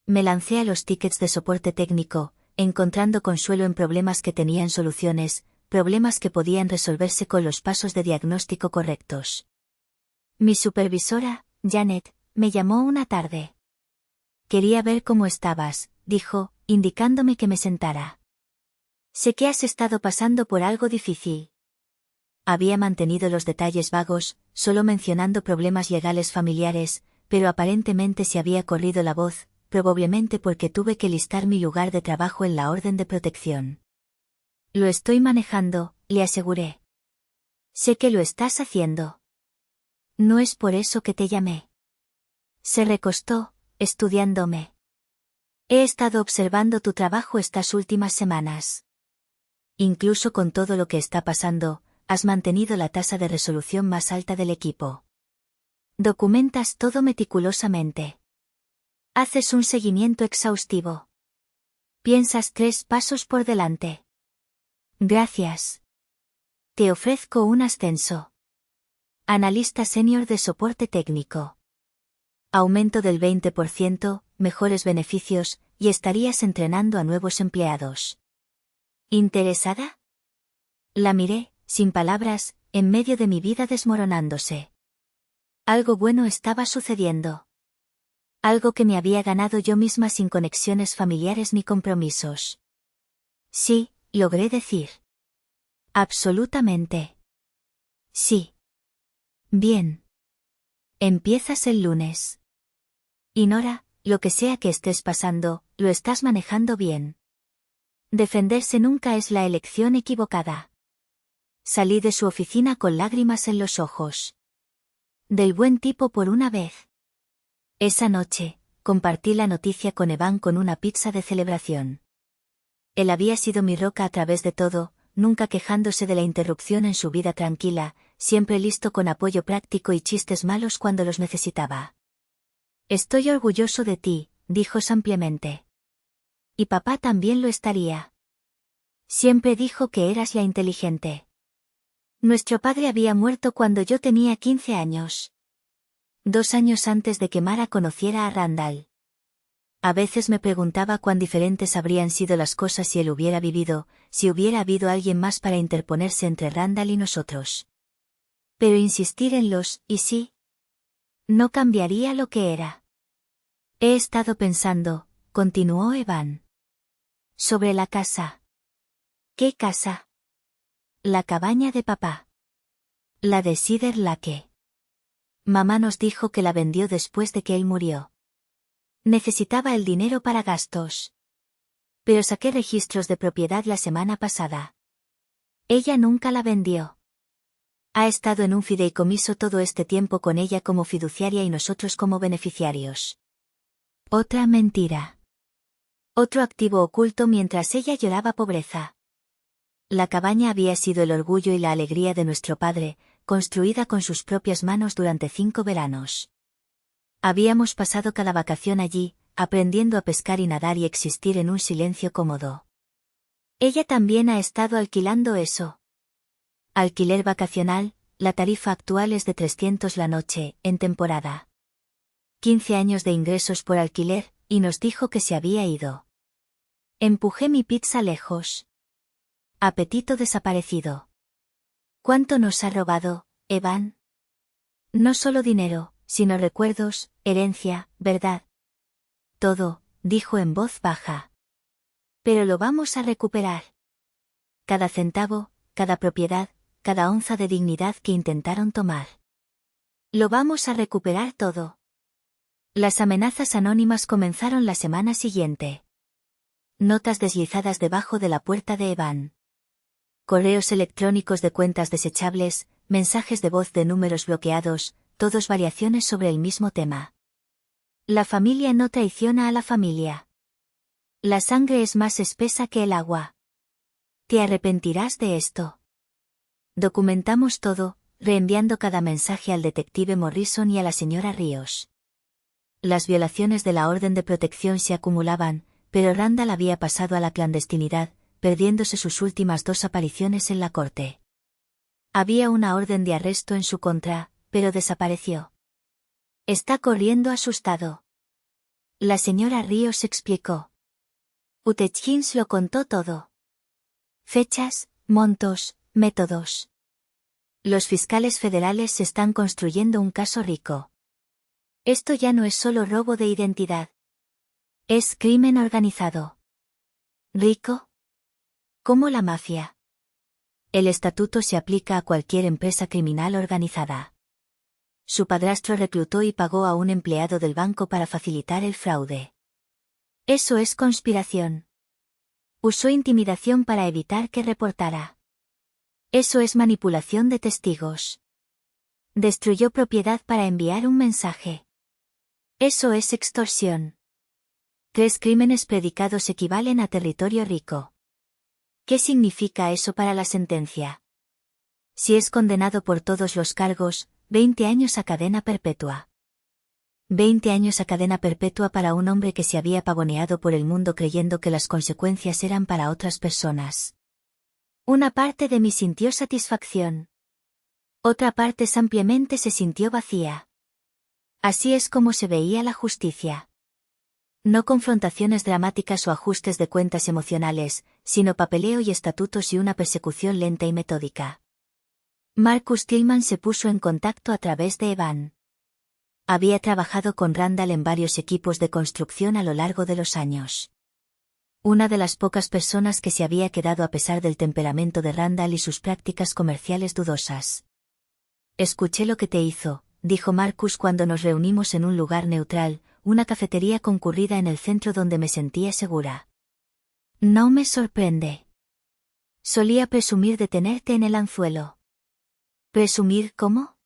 Me lancé a los tickets de soporte técnico, encontrando consuelo en problemas que tenían soluciones, problemas que podían resolverse con los pasos de diagnóstico correctos. Mi supervisora, Janet, me llamó una tarde. Quería ver cómo estabas, dijo, indicándome que me sentara. Sé que has estado pasando por algo difícil. Había mantenido los detalles vagos, solo mencionando problemas legales familiares, pero aparentemente se había corrido la voz, probablemente porque tuve que listar mi lugar de trabajo en la orden de protección. Lo estoy manejando, le aseguré. Sé que lo estás haciendo. No es por eso que te llamé. Se recostó, estudiándome. He estado observando tu trabajo estas últimas semanas. Incluso con todo lo que está pasando, has mantenido la tasa de resolución más alta del equipo. Documentas todo meticulosamente. Haces un seguimiento exhaustivo. Piensas 3 pasos por delante. Gracias. Te ofrezco un ascenso. Analista senior de soporte técnico. Aumento del 20%, mejores beneficios, y estarías entrenando a nuevos empleados. ¿Interesada? La miré, sin palabras, en medio de mi vida desmoronándose. Algo bueno estaba sucediendo. Algo que me había ganado yo misma sin conexiones familiares ni compromisos. Sí, logré decir. Absolutamente. Sí. Bien. Empiezas el lunes. Y Nora, lo que sea que estés pasando, lo estás manejando bien. Defenderse nunca es la elección equivocada. Salí de su oficina con lágrimas en los ojos. Del buen tipo por una vez. Esa noche, compartí la noticia con Evan con una pizza de celebración. Él había sido mi roca a través de todo, nunca quejándose de la interrupción en su vida tranquila, siempre listo con apoyo práctico y chistes malos cuando los necesitaba. Estoy orgulloso de ti, dijo ampliamente. Y papá también lo estaría. Siempre dijo que eras la inteligente. Nuestro padre había muerto cuando yo tenía 15 años. 2 años antes de que Mara conociera a Randall. A veces me preguntaba cuán diferentes habrían sido las cosas si él hubiera vivido, si hubiera habido alguien más para interponerse entre Randall y nosotros. Pero insistir en los «y sí» no cambiaría lo que era. He estado pensando, continuó Evan. Sobre la casa. ¿Qué casa? La cabaña de papá. La de Cedar Lake. Mamá nos dijo que la vendió después de que él murió. Necesitaba el dinero para gastos. Pero saqué registros de propiedad la semana pasada. Ella nunca la vendió. Ha estado en un fideicomiso todo este tiempo con ella como fiduciaria y nosotros como beneficiarios. Otra mentira. Otro activo oculto mientras ella lloraba pobreza. La cabaña había sido el orgullo y la alegría de nuestro padre, construida con sus propias manos durante 5 veranos. Habíamos pasado cada vacación allí, aprendiendo a pescar y nadar y existir en un silencio cómodo. Ella también ha estado alquilando eso. Alquiler vacacional, la tarifa actual es de 300 la noche, en temporada. 15 años de ingresos por alquiler, y nos dijo que se había ido. Empujé mi pizza lejos. Apetito desaparecido. ¿Cuánto nos ha robado, Evan? No solo dinero, sino recuerdos, herencia, verdad. Todo, dijo en voz baja. Pero lo vamos a recuperar. Cada centavo, cada propiedad, cada onza de dignidad que intentaron tomar. Lo vamos a recuperar todo. Las amenazas anónimas comenzaron la semana siguiente. Notas deslizadas debajo de la puerta de Evan. Correos electrónicos de cuentas desechables, mensajes de voz de números bloqueados, todos variaciones sobre el mismo tema. La familia no traiciona a la familia. La sangre es más espesa que el agua. Te arrepentirás de esto. Documentamos todo, reenviando cada mensaje al detective Morrison y a la señora Ríos. Las violaciones de la orden de protección se acumulaban, pero Randall había pasado a la clandestinidad, perdiéndose sus últimas 2 apariciones en la corte. Había una orden de arresto en su contra, pero desapareció. Está corriendo asustado. La señora Ríos explicó. Hutchins lo contó todo. Fechas, montos, métodos. Los fiscales federales se están construyendo un caso rico. Esto ya no es solo robo de identidad. Es crimen organizado. ¿Rico? Como la mafia. El estatuto se aplica a cualquier empresa criminal organizada. Su padrastro reclutó y pagó a un empleado del banco para facilitar el fraude. Eso es conspiración. Usó intimidación para evitar que reportara. Eso es manipulación de testigos. Destruyó propiedad para enviar un mensaje. Eso es extorsión. 3 crímenes predicados equivalen a territorio rico. ¿Qué significa eso para la sentencia? Si es condenado por todos los cargos, 20 años a cadena perpetua. 20 años a cadena perpetua para un hombre que se había pavoneado por el mundo creyendo que las consecuencias eran para otras personas. Una parte de mí sintió satisfacción. Otra parte ampliamente se sintió vacía. Así es como se veía la justicia. No confrontaciones dramáticas o ajustes de cuentas emocionales, sino papeleo y estatutos y una persecución lenta y metódica. Marcus Tillman se puso en contacto a través de Evan. Había trabajado con Randall en varios equipos de construcción a lo largo de los años. Una de las pocas personas que se había quedado a pesar del temperamento de Randall y sus prácticas comerciales dudosas. Escuché lo que te hizo, dijo Marcus cuando nos reunimos en un lugar neutral, una cafetería concurrida en el centro donde me sentía segura. No me sorprende. Solía presumir de tenerte en el anzuelo. ¿Presumir cómo?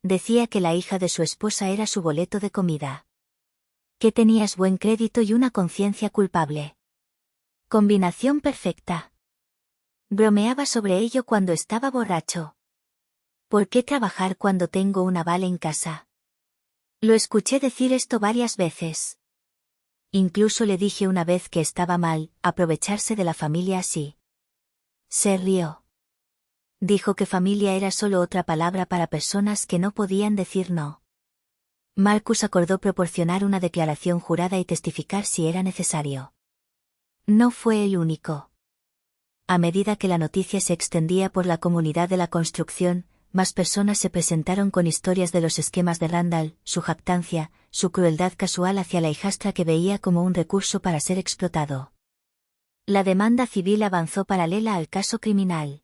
Decía que la hija de su esposa era su boleto de comida. Que tenías buen crédito y una conciencia culpable. Combinación perfecta. Bromeaba sobre ello cuando estaba borracho. ¿Por qué trabajar cuando tengo un aval en casa? Lo escuché decir esto varias veces. Incluso le dije una vez que estaba mal, aprovecharse de la familia así. Se rió. Dijo que familia era solo otra palabra para personas que no podían decir no. Marcus acordó proporcionar una declaración jurada y testificar si era necesario. No fue el único. A medida que la noticia se extendía por la comunidad de la construcción, más personas se presentaron con historias de los esquemas de Randall, su jactancia, su crueldad casual hacia la hijastra que veía como un recurso para ser explotado. La demanda civil avanzó paralela al caso criminal.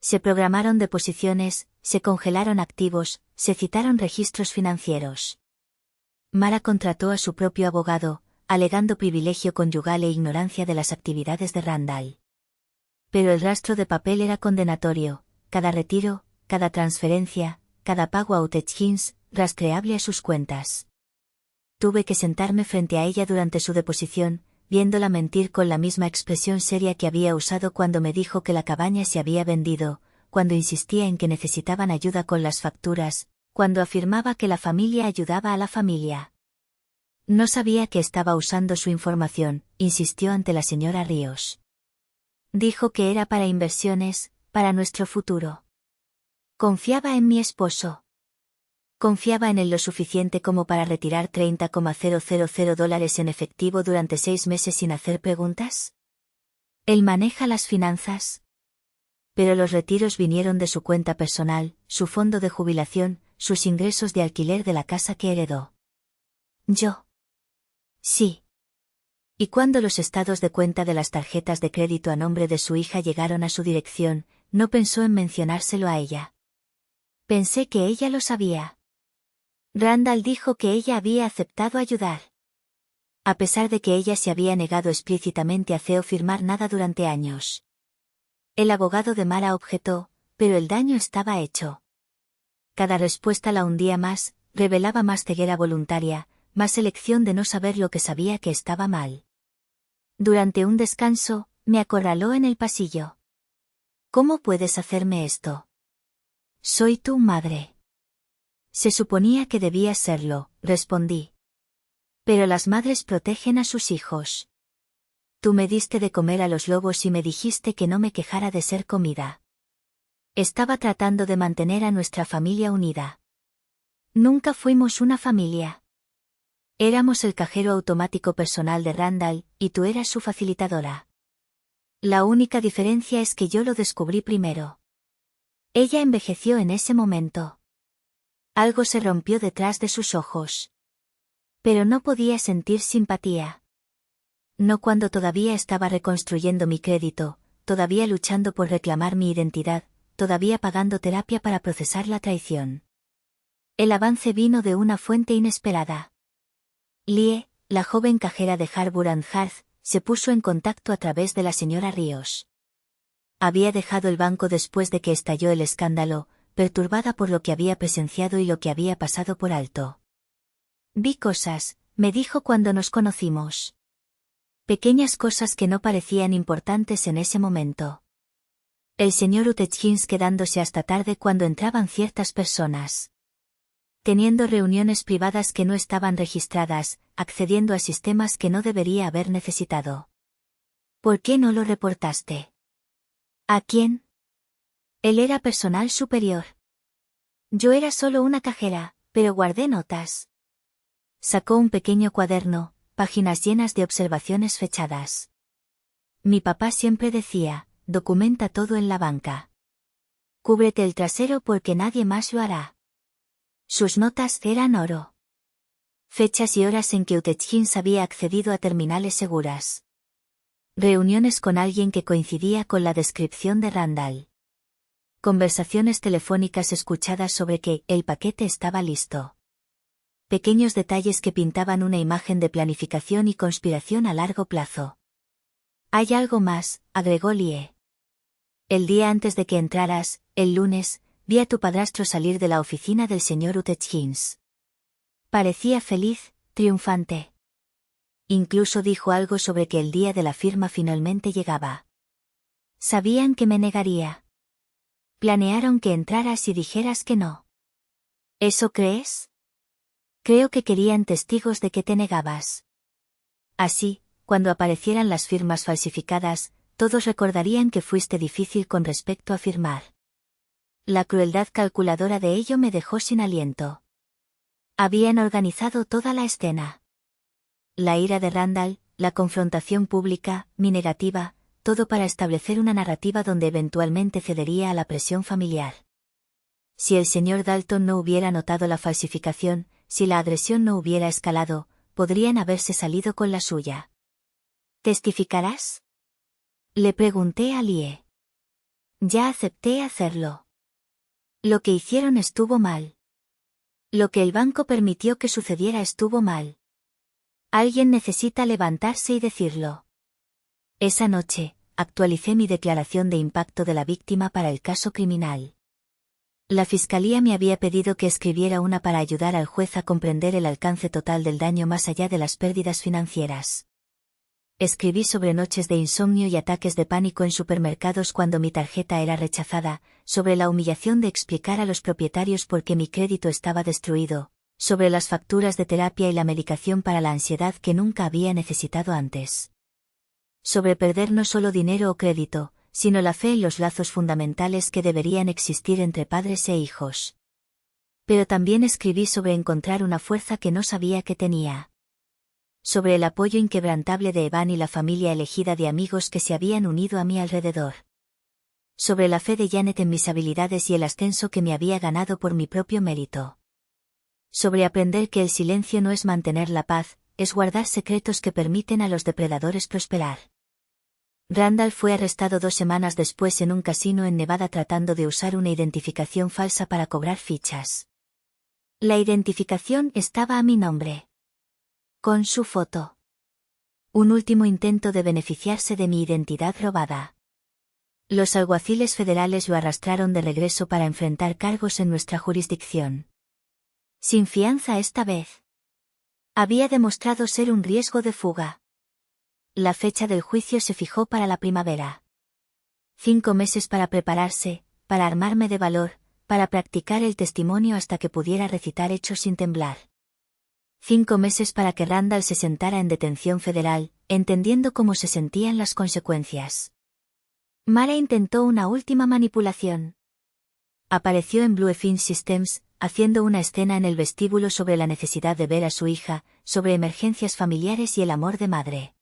Se programaron deposiciones, se congelaron activos, se citaron registros financieros. Mara contrató a su propio abogado, alegando privilegio conyugal e ignorancia de las actividades de Randall. Pero el rastro de papel era condenatorio, cada retiro, cada transferencia, cada pago a Hutchins, rastreable a sus cuentas. Tuve que sentarme frente a ella durante su deposición, viéndola mentir con la misma expresión seria que había usado cuando me dijo que la cabaña se había vendido, cuando insistía en que necesitaban ayuda con las facturas, cuando afirmaba que la familia ayudaba a la familia. No sabía que estaba usando su información, insistió ante la señora Ríos. Dijo que era para inversiones, para nuestro futuro. Confiaba en mi esposo. Confiaba en él lo suficiente como para retirar $30,000 en efectivo durante 6 meses sin hacer preguntas. Él maneja las finanzas. Pero los retiros vinieron de su cuenta personal, su fondo de jubilación, sus ingresos de alquiler de la casa que heredó. Yo. Sí. Y cuando los estados de cuenta de las tarjetas de crédito a nombre de su hija llegaron a su dirección, no pensó en mencionárselo a ella. Pensé que ella lo sabía. Randall dijo que ella había aceptado ayudar. A pesar de que ella se había negado explícitamente a Theo firmar nada durante años. El abogado de Mara objetó, pero el daño estaba hecho. Cada respuesta la hundía más, revelaba más ceguera voluntaria, más elección de no saber lo que sabía que estaba mal. Durante un descanso, me acorraló en el pasillo. ¿Cómo puedes hacerme esto? Soy tu madre. Se suponía que debías serlo, respondí. Pero las madres protegen a sus hijos. Tú me diste de comer a los lobos y me dijiste que no me quejara de ser comida. Estaba tratando de mantener a nuestra familia unida. Nunca fuimos una familia. Éramos el cajero automático personal de Randall, y tú eras su facilitadora. La única diferencia es que yo lo descubrí primero. Ella envejeció en ese momento. Algo se rompió detrás de sus ojos. Pero no podía sentir simpatía. No cuando todavía estaba reconstruyendo mi crédito, todavía luchando por reclamar mi identidad, todavía pagando terapia para procesar la traición. El avance vino de una fuente inesperada. Lie, la joven cajera de Harbour and Hearth, se puso en contacto a través de la señora Ríos. Había dejado el banco después de que estalló el escándalo, perturbada por lo que había presenciado y lo que había pasado por alto. Vi cosas, me dijo cuando nos conocimos. Pequeñas cosas que no parecían importantes en ese momento. El señor Utechins quedándose hasta tarde cuando entraban ciertas personas. Teniendo reuniones privadas que no estaban registradas, accediendo a sistemas que no debería haber necesitado. ¿Por qué no lo reportaste? ¿A quién? Él era personal superior. Yo era solo una cajera, pero guardé notas. Sacó un pequeño cuaderno, páginas llenas de observaciones fechadas. Mi papá siempre decía, documenta todo en la banca. Cúbrete el trasero porque nadie más lo hará. Sus notas eran oro. Fechas y horas en que Utechins había accedido a terminales seguras. Reuniones con alguien que coincidía con la descripción de Randall. Conversaciones telefónicas escuchadas sobre que el paquete estaba listo. Pequeños detalles que pintaban una imagen de planificación y conspiración a largo plazo. Hay algo más, agregó Lie. El día antes de que entraras, el lunes, vi a tu padrastro salir de la oficina del señor Utechins. Parecía feliz, triunfante. Incluso dijo algo sobre que el día de la firma finalmente llegaba. Sabían que me negaría. Planearon que entraras y dijeras que no. ¿Eso crees? Creo que querían testigos de que te negabas. Así, cuando aparecieran las firmas falsificadas, todos recordarían que fuiste difícil con respecto a firmar. La crueldad calculadora de ello me dejó sin aliento. Habían organizado toda la escena. La ira de Randall, la confrontación pública, mi negativa, todo para establecer una narrativa donde eventualmente cedería a la presión familiar. Si el señor Dalton no hubiera notado la falsificación, si la agresión no hubiera escalado, podrían haberse salido con la suya. ¿Testificarás? Le pregunté a Lie. Ya acepté hacerlo. Lo que hicieron estuvo mal. Lo que el banco permitió que sucediera estuvo mal. Alguien necesita levantarse y decirlo. Esa noche, actualicé mi declaración de impacto de la víctima para el caso criminal. La fiscalía me había pedido que escribiera una para ayudar al juez a comprender el alcance total del daño más allá de las pérdidas financieras. Escribí sobre noches de insomnio y ataques de pánico en supermercados cuando mi tarjeta era rechazada, sobre la humillación de explicar a los propietarios por qué mi crédito estaba destruido, sobre las facturas de terapia y la medicación para la ansiedad que nunca había necesitado antes. Sobre perder no solo dinero o crédito, sino la fe en los lazos fundamentales que deberían existir entre padres e hijos. Pero también escribí sobre encontrar una fuerza que no sabía que tenía. Sobre el apoyo inquebrantable de Evan y la familia elegida de amigos que se habían unido a mi alrededor. Sobre la fe de Janet en mis habilidades y el ascenso que me había ganado por mi propio mérito. Sobre aprender que el silencio no es mantener la paz, es guardar secretos que permiten a los depredadores prosperar. Randall fue arrestado 2 semanas después en un casino en Nevada tratando de usar una identificación falsa para cobrar fichas. La identificación estaba a mi nombre. Con su foto. Un último intento de beneficiarse de mi identidad robada. Los alguaciles federales lo arrastraron de regreso para enfrentar cargos en nuestra jurisdicción. Sin fianza esta vez. Había demostrado ser un riesgo de fuga. La fecha del juicio se fijó para la primavera. 5 meses para prepararse, para armarme de valor, para practicar el testimonio hasta que pudiera recitar hechos sin temblar. 5 meses para que Randall se sentara en detención federal, entendiendo cómo se sentían las consecuencias. Mara intentó una última manipulación. Apareció en Bluefin Systems, haciendo una escena en el vestíbulo sobre la necesidad de ver a su hija, sobre emergencias familiares y el amor de madre.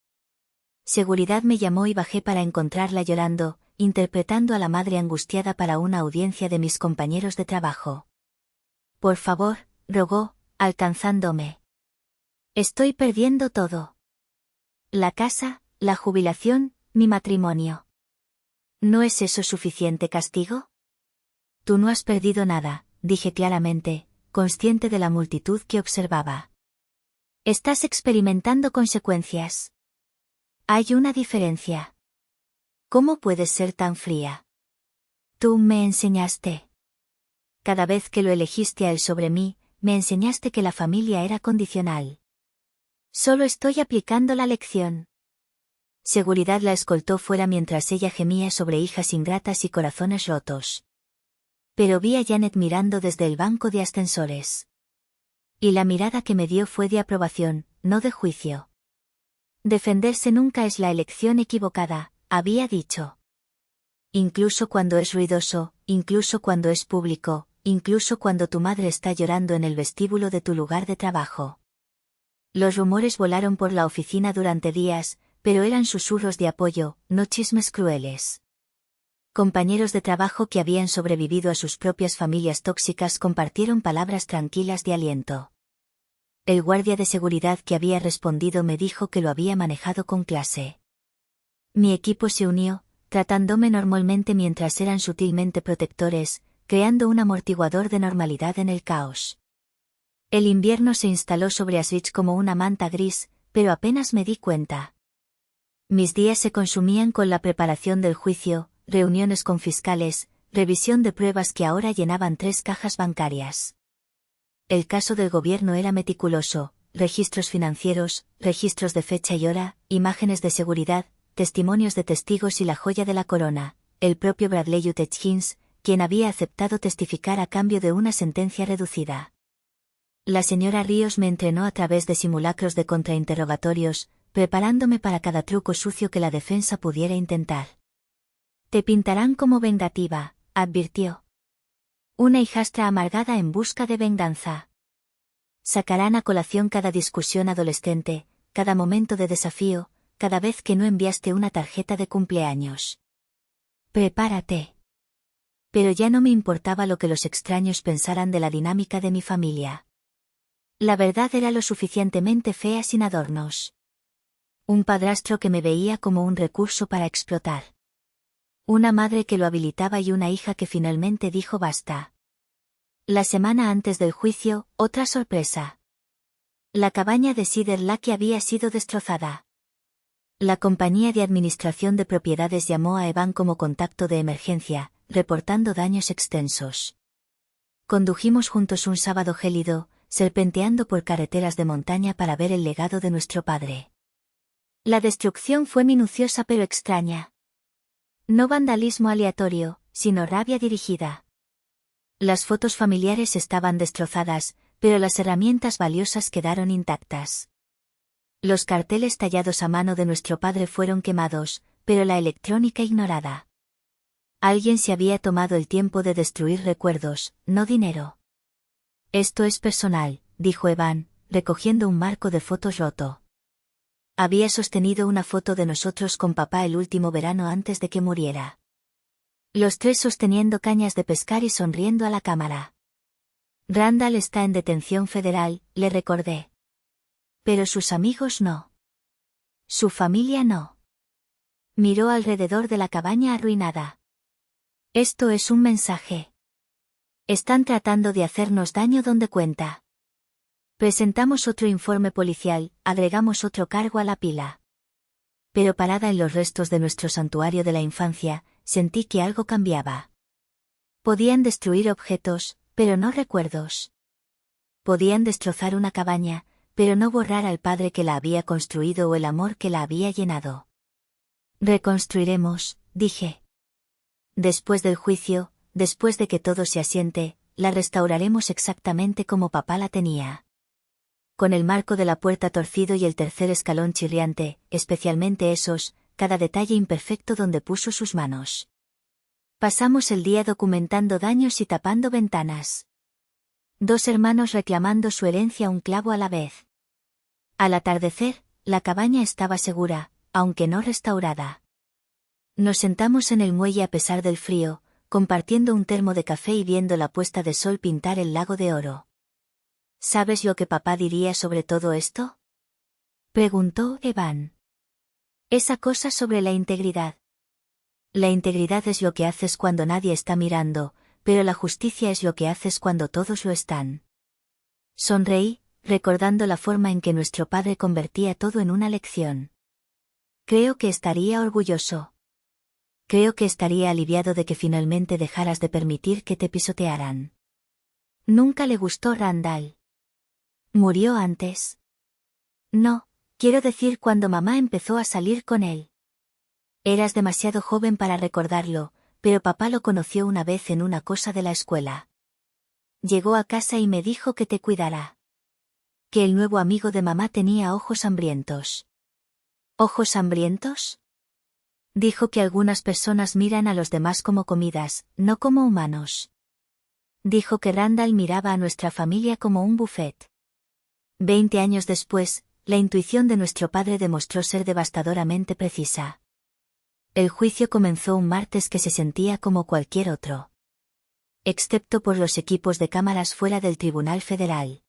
Seguridad me llamó y bajé para encontrarla llorando, interpretando a la madre angustiada para una audiencia de mis compañeros de trabajo. Por favor, rogó, alcanzándome. Estoy perdiendo todo. La casa, la jubilación, mi matrimonio. ¿No es eso suficiente castigo? Tú no has perdido nada, dije claramente, consciente de la multitud que observaba. Estás experimentando consecuencias. Hay una diferencia. ¿Cómo puedes ser tan fría? Tú me enseñaste. Cada vez que lo elegiste a él sobre mí, me enseñaste que la familia era condicional. Solo estoy aplicando la lección. Seguridad la escoltó fuera mientras ella gemía sobre hijas ingratas y corazones rotos. Pero vi a Janet mirando desde el banco de ascensores. Y la mirada que me dio fue de aprobación, no de juicio. Defenderse nunca es la elección equivocada, había dicho. Incluso cuando es ruidoso, incluso cuando es público, incluso cuando tu madre está llorando en el vestíbulo de tu lugar de trabajo. Los rumores volaron por la oficina durante días, pero eran susurros de apoyo, no chismes crueles. Compañeros de trabajo que habían sobrevivido a sus propias familias tóxicas compartieron palabras tranquilas de aliento. El guardia de seguridad que había respondido me dijo que lo había manejado con clase. Mi equipo se unió, tratándome normalmente mientras eran sutilmente protectores, creando un amortiguador de normalidad en el caos. El invierno se instaló sobre Asrich como una manta gris, pero apenas me di cuenta. Mis días se consumían con la preparación del juicio, reuniones con fiscales, revisión de pruebas que ahora llenaban 3 cajas bancarias. El caso del gobierno era meticuloso, registros financieros, registros de fecha y hora, imágenes de seguridad, testimonios de testigos y la joya de la corona, el propio Bradley Utechins, quien había aceptado testificar a cambio de una sentencia reducida. La señora Ríos me entrenó a través de simulacros de contrainterrogatorios, preparándome para cada truco sucio que la defensa pudiera intentar. Te pintarán como vengativa, advirtió. Una hijastra amargada en busca de venganza. Sacarán a colación cada discusión adolescente, cada momento de desafío, cada vez que no enviaste una tarjeta de cumpleaños. Prepárate. Pero ya no me importaba lo que los extraños pensaran de la dinámica de mi familia. La verdad era lo suficientemente fea sin adornos. Un padrastro que me veía como un recurso para explotar. Una madre que lo habilitaba y una hija que finalmente dijo basta. La semana antes del juicio, otra sorpresa. La cabaña de Cedar Lake había sido destrozada. La compañía de administración de propiedades llamó a Evan como contacto de emergencia, reportando daños extensos. Condujimos juntos un sábado gélido, serpenteando por carreteras de montaña para ver el legado de nuestro padre. La destrucción fue minuciosa pero extraña. No vandalismo aleatorio, sino rabia dirigida. Las fotos familiares estaban destrozadas, pero las herramientas valiosas quedaron intactas. Los carteles tallados a mano de nuestro padre fueron quemados, pero la electrónica ignorada. Alguien se había tomado el tiempo de destruir recuerdos, no dinero. Esto es personal, dijo Evan, recogiendo un marco de fotos roto. Había sostenido una foto de nosotros con papá el último verano antes de que muriera. Los 3 sosteniendo cañas de pescar y sonriendo a la cámara. Randall está en detención federal, le recordé. Pero sus amigos no. Su familia no. Miró alrededor de la cabaña arruinada. Esto es un mensaje. Están tratando de hacernos daño donde cuenta. Presentamos otro informe policial, agregamos otro cargo a la pila. Pero parada en los restos de nuestro santuario de la infancia, sentí que algo cambiaba. Podían destruir objetos, pero no recuerdos. Podían destrozar una cabaña, pero no borrar al padre que la había construido o el amor que la había llenado. Reconstruiremos, dije. Después del juicio, después de que todo se asiente, la restauraremos exactamente como papá la tenía. Con el marco de la puerta torcido y el tercer escalón chirriante, especialmente esos, cada detalle imperfecto donde puso sus manos. Pasamos el día documentando daños y tapando ventanas. 2 hermanos reclamando su herencia un clavo a la vez. Al atardecer, la cabaña estaba segura, aunque no restaurada. Nos sentamos en el muelle a pesar del frío, compartiendo un termo de café y viendo la puesta de sol pintar el lago de oro. ¿Sabes lo que papá diría sobre todo esto?, preguntó Evan. Esa cosa sobre la integridad. La integridad es lo que haces cuando nadie está mirando, pero la justicia es lo que haces cuando todos lo están. Sonreí, recordando la forma en que nuestro padre convertía todo en una lección. Creo que estaría orgulloso. Creo que estaría aliviado de que finalmente dejaras de permitir que te pisotearan. Nunca le gustó Randall. ¿Murió antes? No, quiero decir cuando mamá empezó a salir con él. Eras demasiado joven para recordarlo, pero papá lo conoció una vez en una cosa de la escuela. Llegó a casa y me dijo que te cuidara. Que el nuevo amigo de mamá tenía ojos hambrientos. ¿Ojos hambrientos? Dijo que algunas personas miran a los demás como comidas, no como humanos. Dijo que Randall miraba a nuestra familia como un buffet. 20 años después, la intuición de nuestro padre demostró ser devastadoramente precisa. El juicio comenzó un martes que se sentía como cualquier otro. Excepto por los equipos de cámaras fuera del Tribunal Federal.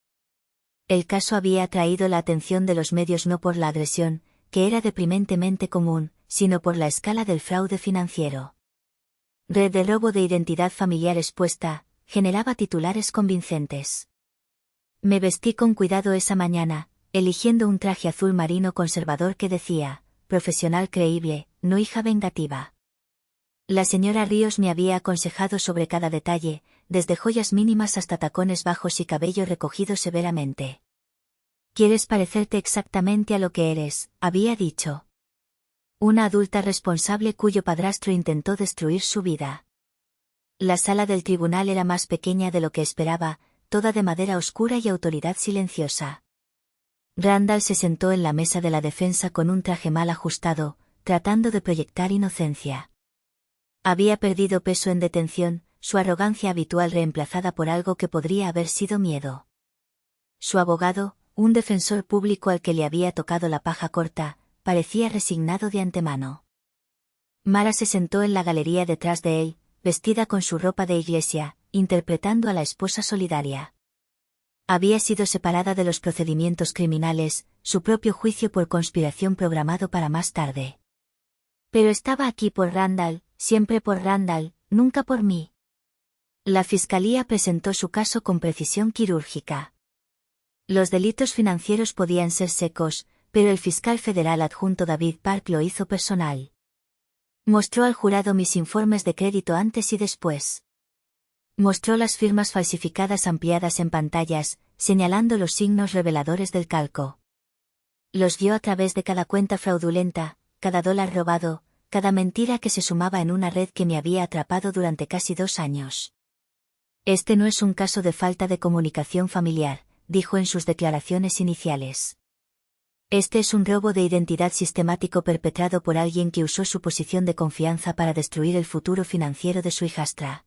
El caso había atraído la atención de los medios no por la agresión, que era deprimentemente común, sino por la escala del fraude financiero. Red de robo de identidad familiar expuesta, generaba titulares convincentes. Me vestí con cuidado esa mañana, eligiendo un traje azul marino conservador que decía, profesional creíble, no hija vengativa. La señora Ríos me había aconsejado sobre cada detalle, desde joyas mínimas hasta tacones bajos y cabello recogido severamente. «Quieres parecerte exactamente a lo que eres», había dicho. Una adulta responsable cuyo padrastro intentó destruir su vida. La sala del tribunal era más pequeña de lo que esperaba, toda de madera oscura y autoridad silenciosa. Randall se sentó en la mesa de la defensa con un traje mal ajustado, tratando de proyectar inocencia. Había perdido peso en detención, su arrogancia habitual reemplazada por algo que podría haber sido miedo. Su abogado, un defensor público al que le había tocado la paja corta, parecía resignado de antemano. Mara se sentó en la galería detrás de él, vestida con su ropa de iglesia, interpretando a la esposa solidaria. Había sido separada de los procedimientos criminales, su propio juicio por conspiración programado para más tarde. Pero estaba aquí por Randall, siempre por Randall, nunca por mí. La fiscalía presentó su caso con precisión quirúrgica. Los delitos financieros podían ser secos, pero el fiscal federal adjunto David Park lo hizo personal. Mostró al jurado mis informes de crédito antes y después. Mostró las firmas falsificadas ampliadas en pantallas, señalando los signos reveladores del calco. Los vio a través de cada cuenta fraudulenta, cada dólar robado, cada mentira que se sumaba en una red que me había atrapado durante casi 2 años. Este no es un caso de falta de comunicación familiar, dijo en sus declaraciones iniciales. Este es un robo de identidad sistemático perpetrado por alguien que usó su posición de confianza para destruir el futuro financiero de su hijastra.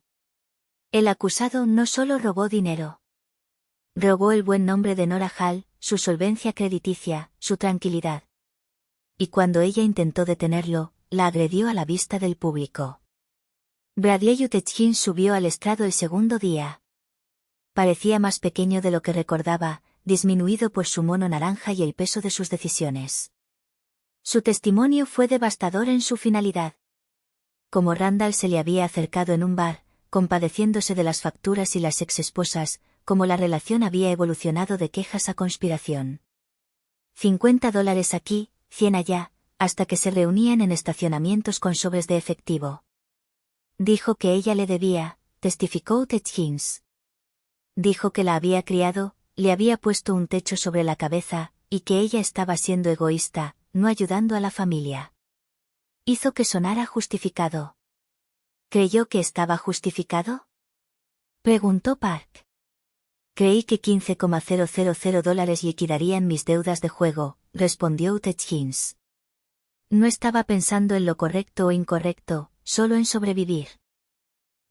El acusado no solo robó dinero. Robó el buen nombre de Nora Hall, su solvencia crediticia, su tranquilidad. Y cuando ella intentó detenerlo, la agredió a la vista del público. Bradley Utechkin subió al estrado el segundo día. Parecía más pequeño de lo que recordaba, disminuido por su mono naranja y el peso de sus decisiones. Su testimonio fue devastador en su finalidad. Como Randall se le había acercado en un bar, compadeciéndose de las facturas y las exesposas, como la relación había evolucionado de quejas a conspiración. $50 aquí, 100 allá, hasta que se reunían en estacionamientos con sobres de efectivo. Dijo que ella le debía, testificó Hutchins. Dijo que la había criado, le había puesto un techo sobre la cabeza, y que ella estaba siendo egoísta, no ayudando a la familia. Hizo que sonara justificado. ¿Creyó que estaba justificado? Preguntó Park. Creí que $15,000 liquidarían mis deudas de juego, respondió Hutchins. No estaba pensando en lo correcto o incorrecto, solo en sobrevivir.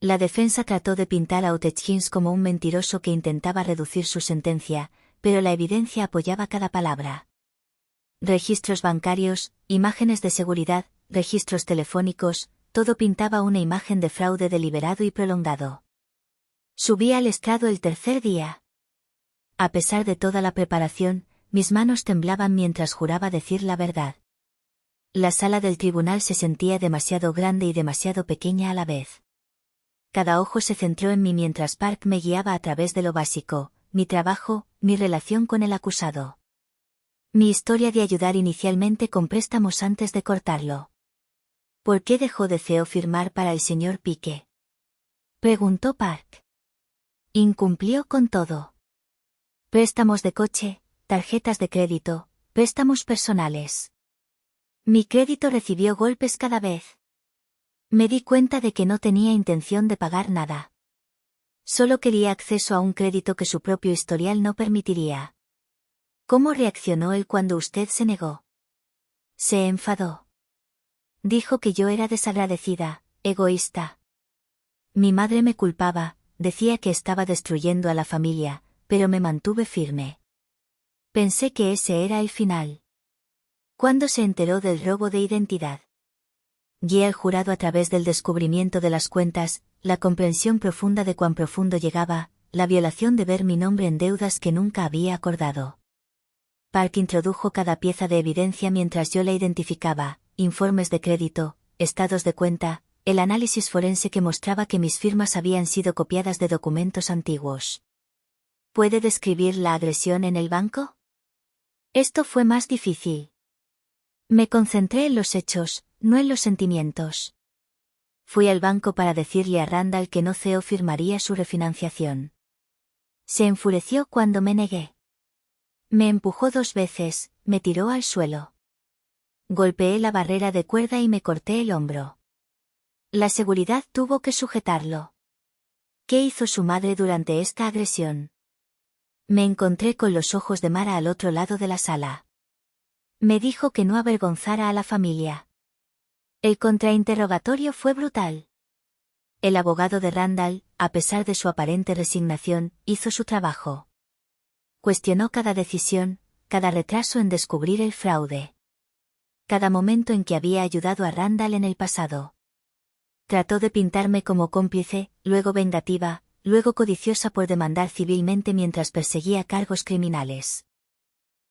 La defensa trató de pintar a Hutchins como un mentiroso que intentaba reducir su sentencia, pero la evidencia apoyaba cada palabra. Registros bancarios, imágenes de seguridad, registros telefónicos, todo pintaba una imagen de fraude deliberado y prolongado. Subí al estrado el tercer día. A pesar de toda la preparación, mis manos temblaban mientras juraba decir la verdad. La sala del tribunal se sentía demasiado grande y demasiado pequeña a la vez. Cada ojo se centró en mí mientras Park me guiaba a través de lo básico, mi trabajo, mi relación con el acusado. Mi historia de ayudar inicialmente con préstamos antes de cortarlo. ¿Por qué dejó de Theo firmar para el señor Pique? Preguntó Park. Incumplió con todo. Préstamos de coche, tarjetas de crédito, préstamos personales. Mi crédito recibió golpes cada vez. Me di cuenta de que no tenía intención de pagar nada. Solo quería acceso a un crédito que su propio historial no permitiría. ¿Cómo reaccionó él cuando usted se negó? Se enfadó. Dijo que yo era desagradecida, egoísta. Mi madre me culpaba, decía que estaba destruyendo a la familia, pero me mantuve firme. Pensé que ese era el final. ¿Cuándo se enteró del robo de identidad? Guié al jurado a través del descubrimiento de las cuentas, la comprensión profunda de cuán profundo llegaba, la violación de ver mi nombre en deudas que nunca había acordado. Park introdujo cada pieza de evidencia mientras yo la identificaba, informes de crédito, estados de cuenta, el análisis forense que mostraba que mis firmas habían sido copiadas de documentos antiguos. ¿Puede describir la agresión en el banco? Esto fue más difícil. Me concentré en los hechos, no en los sentimientos. Fui al banco para decirle a Randall que no Theo firmaría su refinanciación. Se enfureció cuando me negué. Me empujó 2 veces, me tiró al suelo. Golpeé la barrera de cuerda y me corté el hombro. La seguridad tuvo que sujetarlo. ¿Qué hizo su madre durante esta agresión? Me encontré con los ojos de Mara al otro lado de la sala. Me dijo que no avergonzara a la familia. El contrainterrogatorio fue brutal. El abogado de Randall, a pesar de su aparente resignación, hizo su trabajo. Cuestionó cada decisión, cada retraso en descubrir el fraude. Cada momento en que había ayudado a Randall en el pasado. Trató de pintarme como cómplice, luego vengativa, luego codiciosa por demandar civilmente mientras perseguía cargos criminales.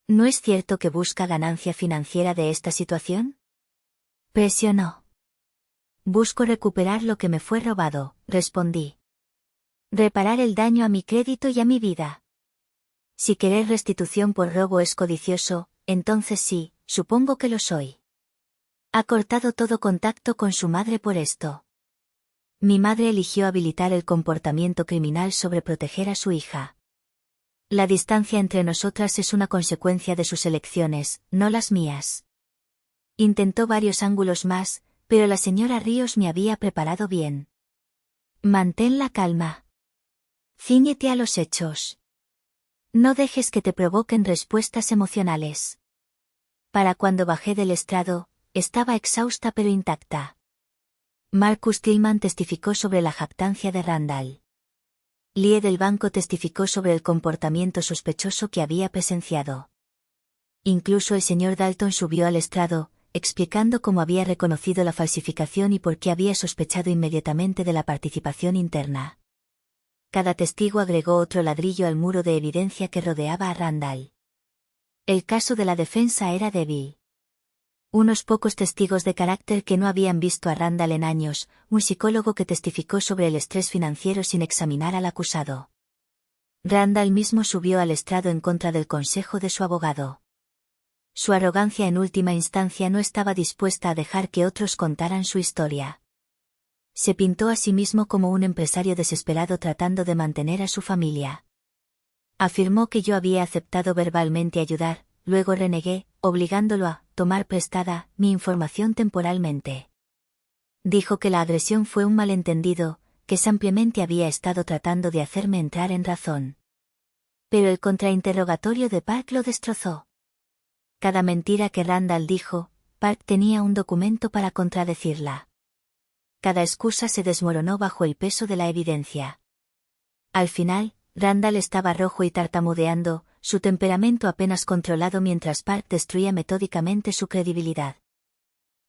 ¿No es cierto que busca ganancia financiera de esta situación? Presionó. Busco recuperar lo que me fue robado, respondí. Reparar el daño a mi crédito y a mi vida. Si querer restitución por robo es codicioso, entonces sí, supongo que lo soy. Ha cortado todo contacto con su madre por esto. Mi madre eligió habilitar el comportamiento criminal sobre proteger a su hija. La distancia entre nosotras es una consecuencia de sus elecciones, no las mías. Intentó varios ángulos más, pero la señora Ríos me había preparado bien. Mantén la calma. Cíñete a los hechos. No dejes que te provoquen respuestas emocionales. Para cuando bajé del estrado, estaba exhausta pero intacta. Marcus Tillman testificó sobre la jactancia de Randall. Lie del banco testificó sobre el comportamiento sospechoso que había presenciado. Incluso el señor Dalton subió al estrado, explicando cómo había reconocido la falsificación y por qué había sospechado inmediatamente de la participación interna. Cada testigo agregó otro ladrillo al muro de evidencia que rodeaba a Randall. El caso de la defensa era débil. Unos pocos testigos de carácter que no habían visto a Randall en años, un psicólogo que testificó sobre el estrés financiero sin examinar al acusado. Randall mismo subió al estrado en contra del consejo de su abogado. Su arrogancia en última instancia no estaba dispuesta a dejar que otros contaran su historia. Se pintó a sí mismo como un empresario desesperado tratando de mantener a su familia. Afirmó que yo había aceptado verbalmente ayudar, luego renegué, obligándolo a tomar prestada mi información temporalmente. Dijo que la agresión fue un malentendido, que simplemente había estado tratando de hacerme entrar en razón. Pero el contrainterrogatorio de Park lo destrozó. Cada mentira que Randall dijo, Park tenía un documento para contradecirla. Cada excusa se desmoronó bajo el peso de la evidencia. Al final, Randall estaba rojo y tartamudeando, su temperamento apenas controlado mientras Park destruía metódicamente su credibilidad.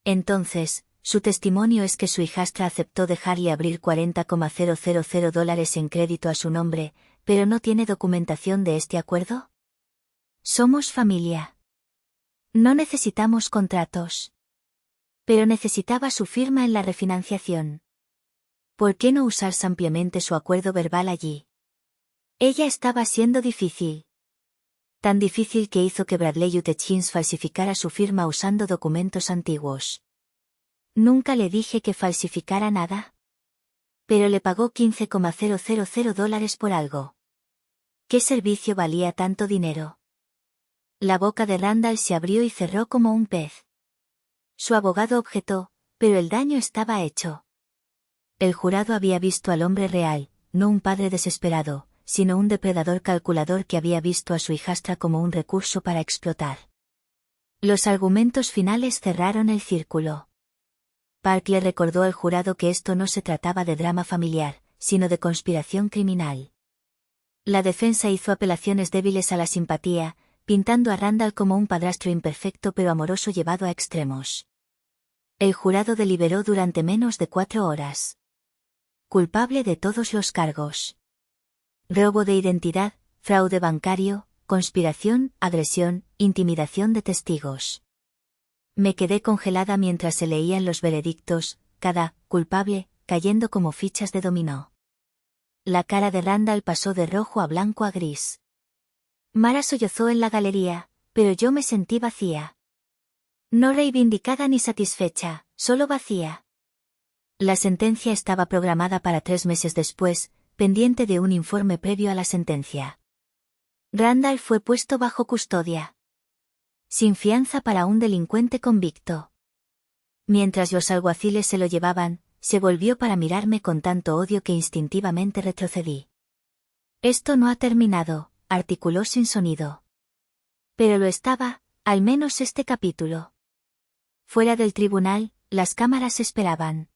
Entonces, su testimonio es que su hijastra aceptó dejarle abrir $40,000 en crédito a su nombre, pero no tiene documentación de este acuerdo. Somos familia. No necesitamos contratos. Pero necesitaba su firma en la refinanciación. ¿Por qué no usar ampliamente su acuerdo verbal allí? Ella estaba siendo difícil. Tan difícil que hizo que Bradley Hutchins falsificara su firma usando documentos antiguos. Nunca le dije que falsificara nada. Pero le pagó $15,000 por algo. ¿Qué servicio valía tanto dinero? La boca de Randall se abrió y cerró como un pez. Su abogado objetó, pero el daño estaba hecho. El jurado había visto al hombre real, no un padre desesperado, sino un depredador calculador que había visto a su hijastra como un recurso para explotar. Los argumentos finales cerraron el círculo. Park le recordó al jurado que esto no se trataba de drama familiar, sino de conspiración criminal. La defensa hizo apelaciones débiles a la simpatía, pintando a Randall como un padrastro imperfecto pero amoroso llevado a extremos. El jurado deliberó durante menos de 4 horas. Culpable de todos los cargos. Robo de identidad, fraude bancario, conspiración, agresión, intimidación de testigos. Me quedé congelada mientras se leían los veredictos, cada culpable cayendo como fichas de dominó. La cara de Randall pasó de rojo a blanco a gris. Mara sollozó en la galería, pero yo me sentí vacía. No reivindicada ni satisfecha, solo vacía. La sentencia estaba programada para 3 meses después, pendiente de un informe previo a la sentencia. Randall fue puesto bajo custodia. Sin fianza para un delincuente convicto. Mientras los alguaciles se lo llevaban, se volvió para mirarme con tanto odio que instintivamente retrocedí. Esto no ha terminado, articuló sin sonido. Pero lo estaba, al menos este capítulo. Fuera del tribunal, las cámaras esperaban.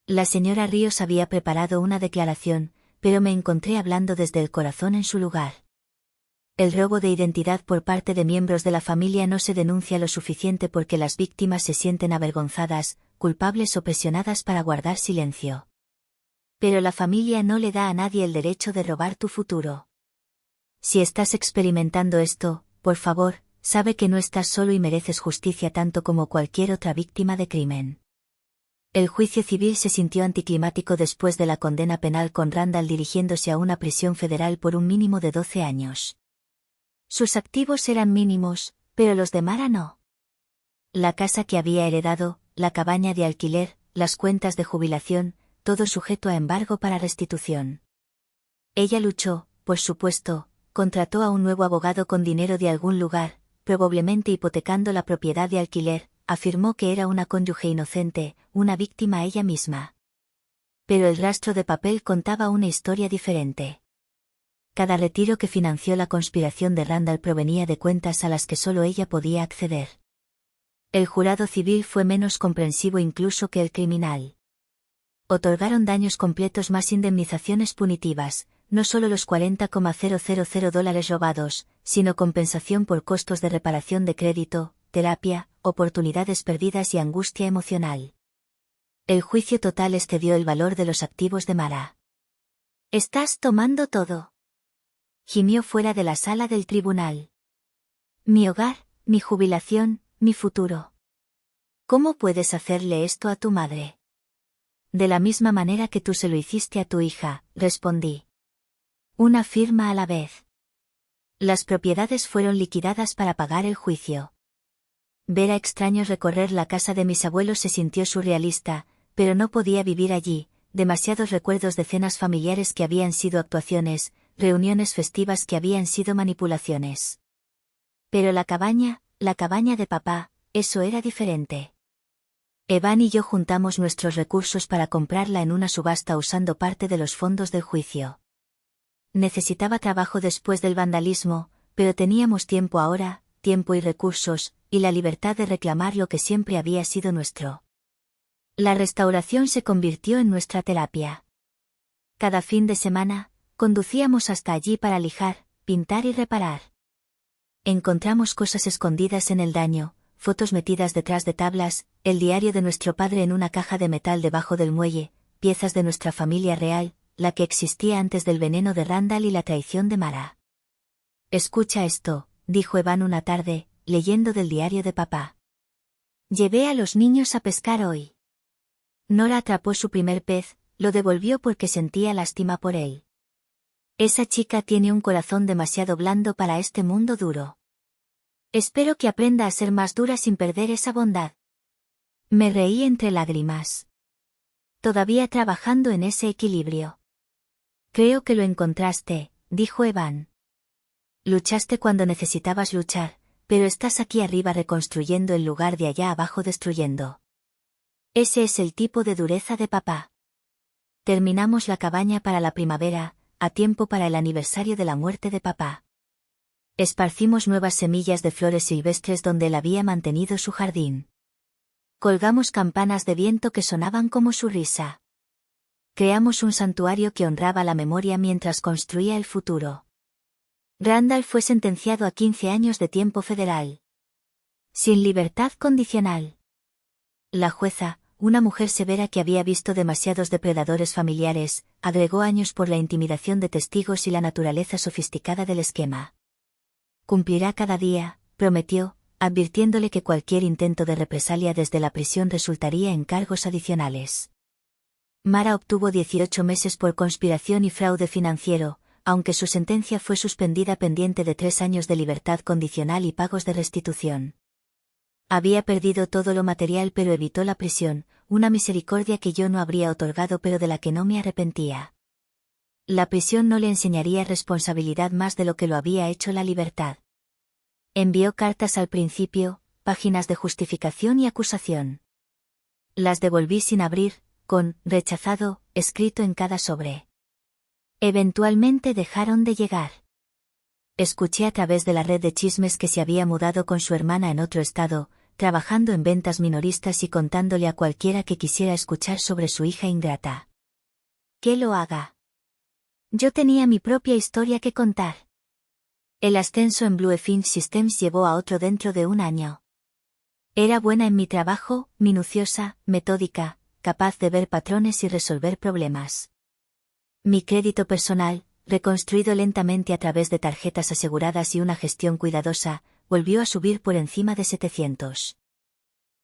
La señora Ríos había preparado una declaración, pero me encontré hablando desde el corazón en su lugar. El robo de identidad por parte de miembros de la familia no se denuncia lo suficiente porque las víctimas se sienten avergonzadas, culpables o presionadas para guardar silencio. Pero la familia no le da a nadie el derecho de robar tu futuro. Si estás experimentando esto, por favor, sabe que no estás solo y mereces justicia tanto como cualquier otra víctima de crimen. El juicio civil se sintió anticlimático después de la condena penal con Randall dirigiéndose a una prisión federal por un mínimo de 12 años. Sus activos eran mínimos, pero los de Mara no. La casa que había heredado, la cabaña de alquiler, las cuentas de jubilación, todo sujeto a embargo para restitución. Ella luchó, por supuesto, contrató a un nuevo abogado con dinero de algún lugar, probablemente hipotecando la propiedad de alquiler, afirmó que era una cónyuge inocente, una víctima ella misma. Pero el rastro de papel contaba una historia diferente. Cada retiro que financió la conspiración de Randall provenía de cuentas a las que solo ella podía acceder. El jurado civil fue menos comprensivo incluso que el criminal. Otorgaron daños completos más indemnizaciones punitivas, no solo los $40,000 robados, sino compensación por costos de reparación de crédito, terapia, oportunidades perdidas y angustia emocional. El juicio total excedió el valor de los activos de Mara. Estás tomando todo. Gimió fuera de la sala del tribunal. Mi hogar, mi jubilación, mi futuro. ¿Cómo puedes hacerle esto a tu madre? De la misma manera que tú se lo hiciste a tu hija, respondí. Una firma a la vez. Las propiedades fueron liquidadas para pagar el juicio. Ver a extraños recorrer la casa de mis abuelos se sintió surrealista, pero no podía vivir allí, demasiados recuerdos de cenas familiares que habían sido actuaciones, reuniones festivas que habían sido manipulaciones. Pero la cabaña de papá, eso era diferente. Evan y yo juntamos nuestros recursos para comprarla en una subasta usando parte de los fondos del juicio. Necesitaba trabajo después del vandalismo, pero teníamos tiempo ahora, tiempo y recursos, y la libertad de reclamar lo que siempre había sido nuestro. La restauración se convirtió en nuestra terapia. Cada fin de semana, conducíamos hasta allí para lijar, pintar y reparar. Encontramos cosas escondidas en el daño, fotos metidas detrás de tablas, el diario de nuestro padre en una caja de metal debajo del muelle, piezas de nuestra familia real, la que existía antes del veneno de Randall y la traición de Mara. Escucha esto, dijo Evan una tarde, leyendo del diario de papá. Llevé a los niños a pescar hoy. Nora atrapó su primer pez, lo devolvió porque sentía lástima por él. Esa chica tiene un corazón demasiado blando para este mundo duro. Espero que aprenda a ser más dura sin perder esa bondad. Me reí entre lágrimas. Todavía trabajando en ese equilibrio. Creo que lo encontraste, dijo Evan. Luchaste cuando necesitabas luchar, pero estás aquí arriba reconstruyendo en lugar de allá abajo destruyendo. Ese es el tipo de dureza de papá. Terminamos la cabaña para la primavera, a tiempo para el aniversario de la muerte de papá. Esparcimos nuevas semillas de flores silvestres donde él había mantenido su jardín. Colgamos campanas de viento que sonaban como su risa. Creamos un santuario que honraba la memoria mientras construía el futuro. Randall fue sentenciado a 15 años de tiempo federal. Sin libertad condicional. La jueza, una mujer severa que había visto demasiados depredadores familiares, agregó años por la intimidación de testigos y la naturaleza sofisticada del esquema. Cumplirá cada día, prometió, advirtiéndole que cualquier intento de represalia desde la prisión resultaría en cargos adicionales. Mara obtuvo 18 meses por conspiración y fraude financiero, aunque su sentencia fue suspendida pendiente de 3 años de libertad condicional y pagos de restitución. Había perdido todo lo material pero evitó la prisión, una misericordia que yo no habría otorgado pero de la que no me arrepentía. La prisión no le enseñaría responsabilidad más de lo que lo había hecho la libertad. Envió cartas al principio, páginas de justificación y acusación. Las devolví sin abrir, con rechazado escrito en cada sobre. Eventualmente dejaron de llegar. Escuché a través de la red de chismes que se había mudado con su hermana en otro estado, trabajando en ventas minoristas y contándole a cualquiera que quisiera escuchar sobre su hija ingrata. Que lo haga. Yo tenía mi propia historia que contar. El ascenso en Bluefin Systems llevó a otro dentro de un año. Era buena en mi trabajo, minuciosa, metódica, capaz de ver patrones y resolver problemas. Mi crédito personal, reconstruido lentamente a través de tarjetas aseguradas y una gestión cuidadosa, volvió a subir por encima de 700.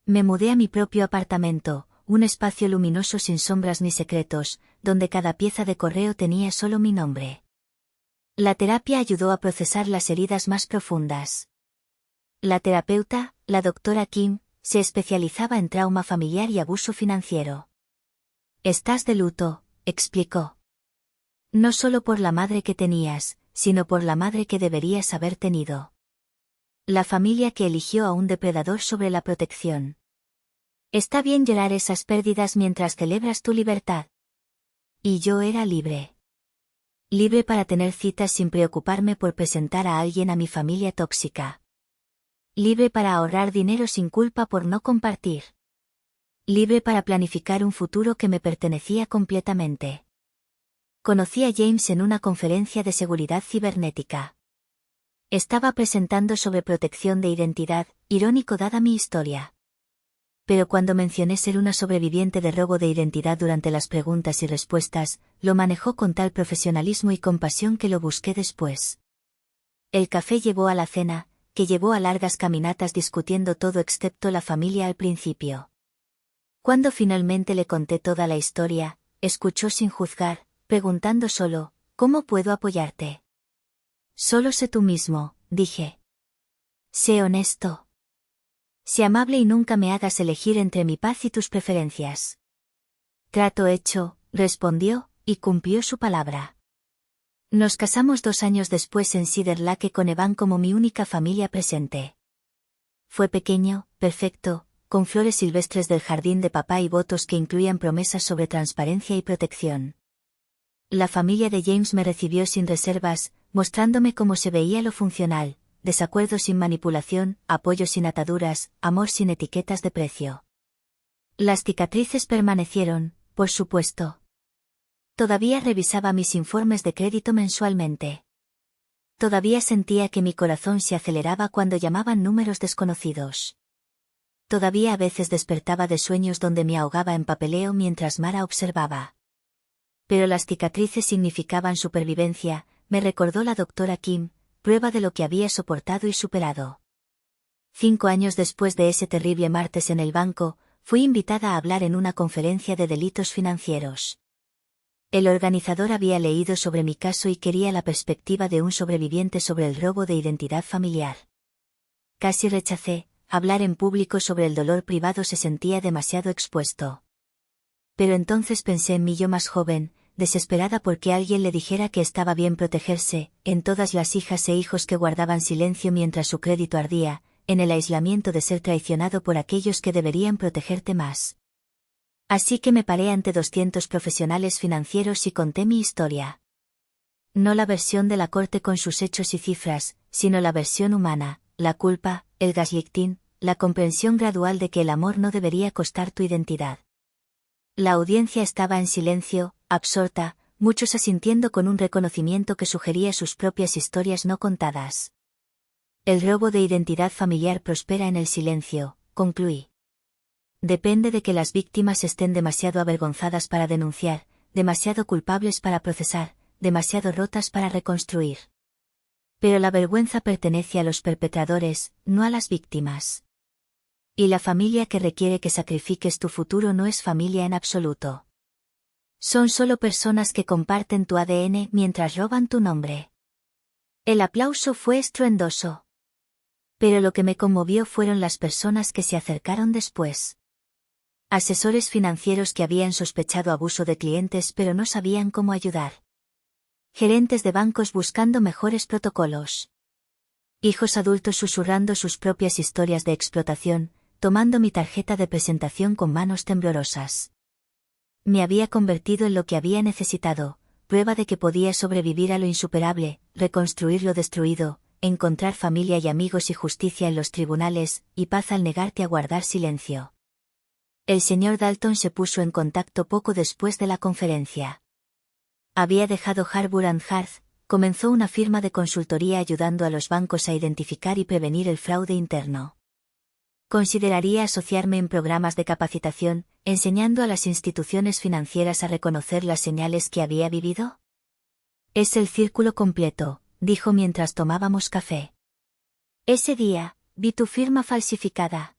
Me mudé a mi propio apartamento, un espacio luminoso sin sombras ni secretos, donde cada pieza de correo tenía solo mi nombre. La terapia ayudó a procesar las heridas más profundas. La terapeuta, la doctora Kim, se especializaba en trauma familiar y abuso financiero. Estás de luto, explicó. No solo por la madre que tenías, sino por la madre que deberías haber tenido. La familia que eligió a un depredador sobre la protección. Está bien llorar esas pérdidas mientras celebras tu libertad. Y yo era libre. Libre para tener citas sin preocuparme por presentar a alguien a mi familia tóxica. Libre para ahorrar dinero sin culpa por no compartir. Libre para planificar un futuro que me pertenecía completamente. Conocí a James en una conferencia de seguridad cibernética. Estaba presentando sobre protección de identidad, irónico dada mi historia. pero cuando mencioné ser una sobreviviente de robo de identidad durante las preguntas y respuestas, lo manejó con tal profesionalismo y compasión que lo busqué después. El café llevó a la cena, que llevó a largas caminatas discutiendo todo excepto la familia al principio. Cuando finalmente le conté toda la historia, escuchó sin juzgar, preguntando solo, ¿cómo puedo apoyarte? Solo sé tú mismo, dije. Sé honesto. Sé amable y nunca me hagas elegir entre mi paz y tus preferencias. Trato hecho, respondió, y cumplió su palabra. Nos casamos 2 años después en Cedar Lake con Evan como mi única familia presente. Fue pequeño, perfecto, con flores silvestres del jardín de papá y votos que incluían promesas sobre transparencia y protección. La familia de James me recibió sin reservas, mostrándome cómo se veía lo funcional: desacuerdo sin manipulación, apoyo sin ataduras, amor sin etiquetas de precio. Las cicatrices permanecieron, por supuesto. Todavía revisaba mis informes de crédito mensualmente. Todavía sentía que mi corazón se aceleraba cuando llamaban números desconocidos. Todavía a veces despertaba de sueños donde me ahogaba en papeleo mientras Mara observaba. Pero las cicatrices significaban supervivencia, me recordó la doctora Kim, prueba de lo que había soportado y superado. 5 años después de ese terrible martes en el banco, fui invitada a hablar en una conferencia de delitos financieros. El organizador había leído sobre mi caso y quería la perspectiva de un sobreviviente sobre el robo de identidad familiar. Casi rechacé, hablar en público sobre el dolor privado se sentía demasiado expuesto. Pero entonces pensé en mi yo más joven, desesperada porque alguien le dijera que estaba bien protegerse, en todas las hijas e hijos que guardaban silencio mientras su crédito ardía, en el aislamiento de ser traicionado por aquellos que deberían protegerte más. Así que me paré ante 200 profesionales financieros y conté mi historia. No la versión de la corte con sus hechos y cifras, sino la versión humana, la culpa, el gaslighting, la comprensión gradual de que el amor no debería costar tu identidad. La audiencia estaba en silencio, absorta, muchos asintiendo con un reconocimiento que sugería sus propias historias no contadas. El robo de identidad familiar prospera en el silencio, concluí. Depende de que las víctimas estén demasiado avergonzadas para denunciar, demasiado culpables para procesar, demasiado rotas para reconstruir. Pero la vergüenza pertenece a los perpetradores, no a las víctimas. Y la familia que requiere que sacrifiques tu futuro no es familia en absoluto. Son solo personas que comparten tu ADN mientras roban tu nombre. El aplauso fue estruendoso. Pero lo que me conmovió fueron las personas que se acercaron después. Asesores financieros que habían sospechado abuso de clientes pero no sabían cómo ayudar. Gerentes de bancos buscando mejores protocolos. Hijos adultos susurrando sus propias historias de explotación, tomando mi tarjeta de presentación con manos temblorosas. Me había convertido en lo que había necesitado, prueba de que podía sobrevivir a lo insuperable, reconstruir lo destruido, encontrar familia y amigos y justicia en los tribunales, y paz al negarte a guardar silencio. El señor Dalton se puso en contacto poco después de la conferencia. Había dejado Harbour and Hearth, comenzó una firma de consultoría ayudando a los bancos a identificar y prevenir el fraude interno. ¿Consideraría asociarme en programas de capacitación, enseñando a las instituciones financieras a reconocer las señales que había vivido? Es el círculo completo, dijo mientras tomábamos café. Ese día, vi tu firma falsificada.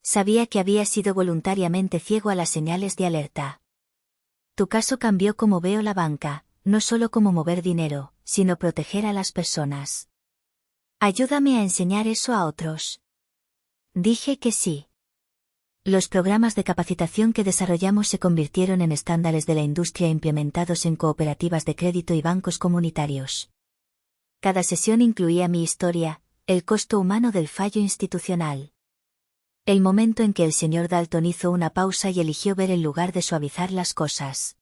Sabía que había sido voluntariamente ciego a las señales de alerta. Tu caso cambió cómo veo la banca, no solo cómo mover dinero, sino proteger a las personas. Ayúdame a enseñar eso a otros. Dije que sí. Los programas de capacitación que desarrollamos se convirtieron en estándares de la industria implementados en cooperativas de crédito y bancos comunitarios. Cada sesión incluía mi historia, el costo humano del fallo institucional. El momento en que el señor Dalton hizo una pausa y eligió ver en lugar de suavizar las cosas.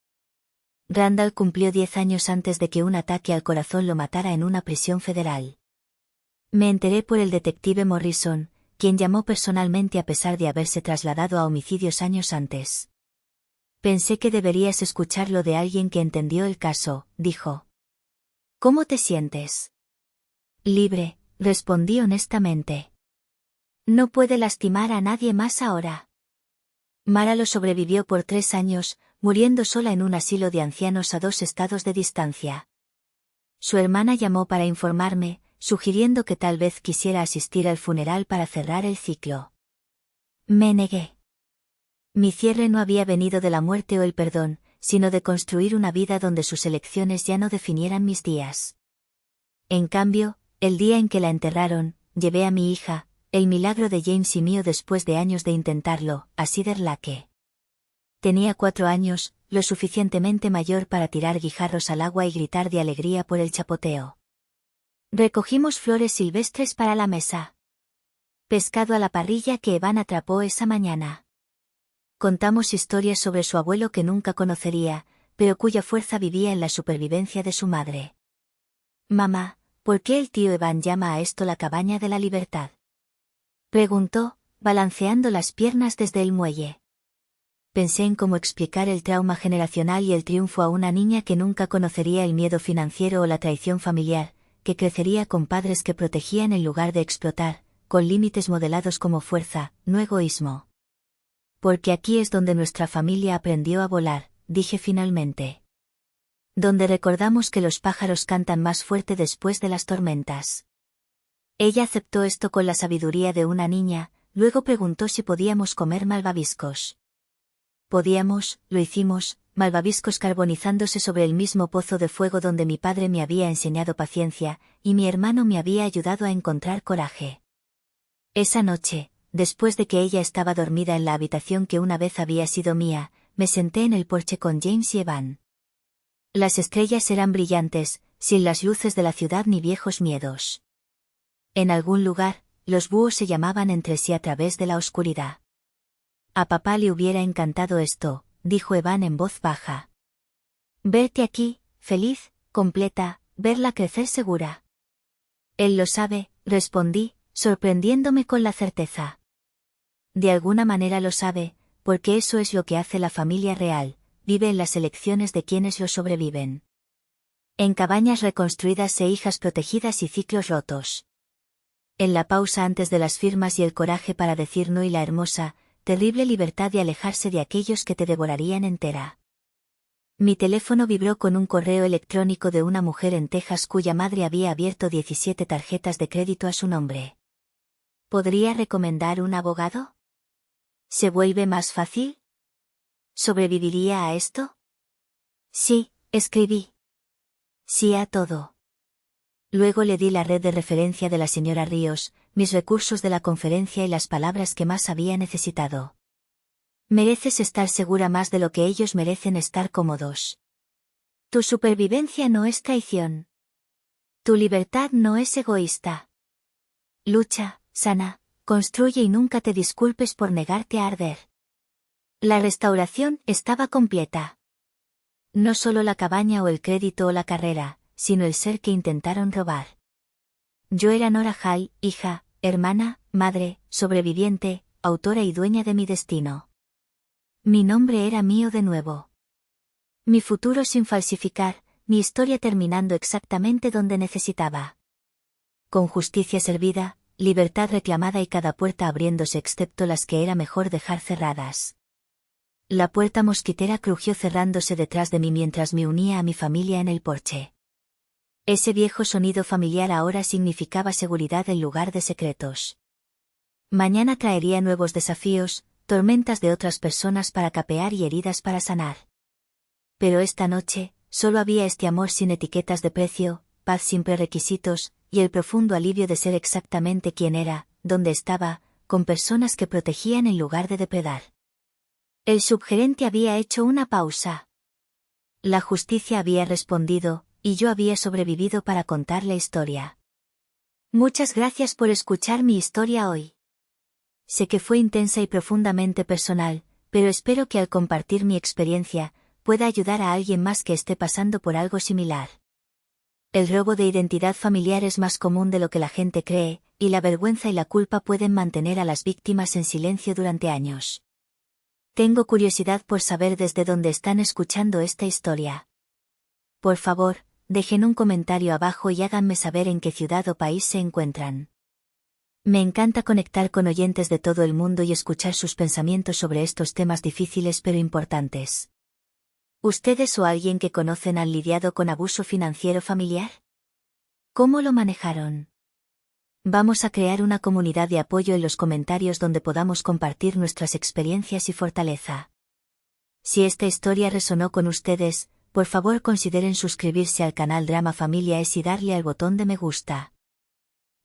Randall cumplió 10 años antes de que un ataque al corazón lo matara en una prisión federal. Me enteré por el detective Morrison, quien llamó personalmente a pesar de haberse trasladado a homicidios años antes. Pensé que deberías escucharlo de alguien que entendió el caso, dijo. ¿Cómo te sientes? Libre, respondí honestamente. No puede lastimar a nadie más ahora. Mara lo sobrevivió por 3 años, muriendo sola en un asilo de ancianos a 2 estados de distancia. Su hermana llamó para informarme, sugiriendo que tal vez quisiera asistir al funeral para cerrar el ciclo. Me negué. Mi cierre no había venido de la muerte o el perdón, sino de construir una vida donde sus elecciones ya no definieran mis días. En cambio, el día en que la enterraron, llevé a mi hija, el milagro de James y mío después de años de intentarlo, a Cedar Lake. Tenía 4 años, lo suficientemente mayor para tirar guijarros al agua y gritar de alegría por el chapoteo. Recogimos flores silvestres para la mesa. Pescado a la parrilla que Evan atrapó esa mañana. Contamos historias sobre su abuelo que nunca conocería, pero cuya fuerza vivía en la supervivencia de su madre. Mamá, ¿por qué el tío Evan llama a esto la cabaña de la libertad? Preguntó, balanceando las piernas desde el muelle. Pensé en cómo explicar el trauma generacional y el triunfo a una niña que nunca conocería el miedo financiero o la traición familiar, que crecería con padres que protegían en lugar de explotar, con límites modelados como fuerza, no egoísmo. Porque aquí es donde nuestra familia aprendió a volar, dije finalmente. Donde recordamos que los pájaros cantan más fuerte después de las tormentas. Ella aceptó esto con la sabiduría de una niña, luego preguntó si podíamos comer malvaviscos. Podíamos, lo hicimos, malvaviscos carbonizándose sobre el mismo pozo de fuego donde mi padre me había enseñado paciencia, y mi hermano me había ayudado a encontrar coraje. Esa noche, después de que ella estaba dormida en la habitación que una vez había sido mía, me senté en el porche con James y Evan. Las estrellas eran brillantes, sin las luces de la ciudad ni viejos miedos. En algún lugar, los búhos se llamaban entre sí a través de la oscuridad. A papá le hubiera encantado esto, dijo Evan en voz baja. Verte aquí, feliz, completa, verla crecer segura. Él lo sabe, respondí, sorprendiéndome con la certeza. De alguna manera lo sabe, porque eso es lo que hace la familia real, vive en las elecciones de quienes lo sobreviven. En cabañas reconstruidas e hijas protegidas y ciclos rotos. En la pausa antes de las firmas y el coraje para decir no y la hermosa, terrible libertad de alejarse de aquellos que te devorarían entera. Mi teléfono vibró con un correo electrónico de una mujer en Texas cuya madre había abierto 17 tarjetas de crédito a su nombre. ¿Podría recomendar un abogado? ¿Se vuelve más fácil? ¿Sobreviviría a esto? Sí, escribí. Sí a todo. Luego le di la red de referencia de la señora Ríos, mis recursos de la conferencia y las palabras que más había necesitado. Mereces estar segura más de lo que ellos merecen estar cómodos. Tu supervivencia no es traición. Tu libertad no es egoísta. Lucha, sana, construye y nunca te disculpes por negarte a arder. La restauración estaba completa. No solo la cabaña o el crédito o la carrera, sino el ser que intentaron robar. Yo era Nora Hall, hija, hermana, madre, sobreviviente, autora y dueña de mi destino. Mi nombre era mío de nuevo. Mi futuro sin falsificar, mi historia terminando exactamente donde necesitaba. Con justicia servida, libertad reclamada y cada puerta abriéndose excepto las que era mejor dejar cerradas. La puerta mosquitera crujió cerrándose detrás de mí mientras me unía a mi familia en el porche. Ese viejo sonido familiar ahora significaba seguridad en lugar de secretos. Mañana traería nuevos desafíos, tormentas de otras personas para capear y heridas para sanar. Pero esta noche, solo había este amor sin etiquetas de precio, paz sin prerequisitos, y el profundo alivio de ser exactamente quien era, donde estaba, con personas que protegían en lugar de depredar. El subgerente había hecho una pausa. La justicia había respondido, y yo había sobrevivido para contar la historia. Muchas gracias por escuchar mi historia hoy. Sé que fue intensa y profundamente personal, pero espero que al compartir mi experiencia, pueda ayudar a alguien más que esté pasando por algo similar. El robo de identidad familiar es más común de lo que la gente cree, y la vergüenza y la culpa pueden mantener a las víctimas en silencio durante años. Tengo curiosidad por saber desde dónde están escuchando esta historia. Por favor, dejen un comentario abajo y háganme saber en qué ciudad o país se encuentran. Me encanta conectar con oyentes de todo el mundo y escuchar sus pensamientos sobre estos temas difíciles pero importantes. ¿Ustedes o alguien que conocen han lidiado con abuso financiero familiar? ¿Cómo lo manejaron? Vamos a crear una comunidad de apoyo en los comentarios donde podamos compartir nuestras experiencias y fortaleza. Si esta historia resonó con ustedes, por favor consideren suscribirse al canal Drama Familia Es y darle al botón de me gusta.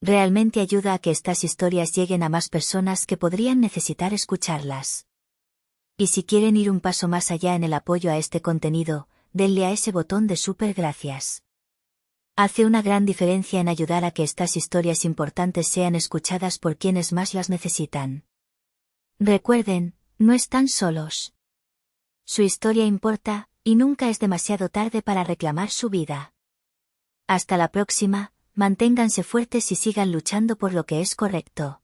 Realmente ayuda a que estas historias lleguen a más personas que podrían necesitar escucharlas. Y si quieren ir un paso más allá en el apoyo a este contenido, denle a ese botón de súper gracias. Hace una gran diferencia en ayudar a que estas historias importantes sean escuchadas por quienes más las necesitan. Recuerden, no están solos. Su historia importa, y nunca es demasiado tarde para reclamar su vida. Hasta la próxima, manténganse fuertes y sigan luchando por lo que es correcto.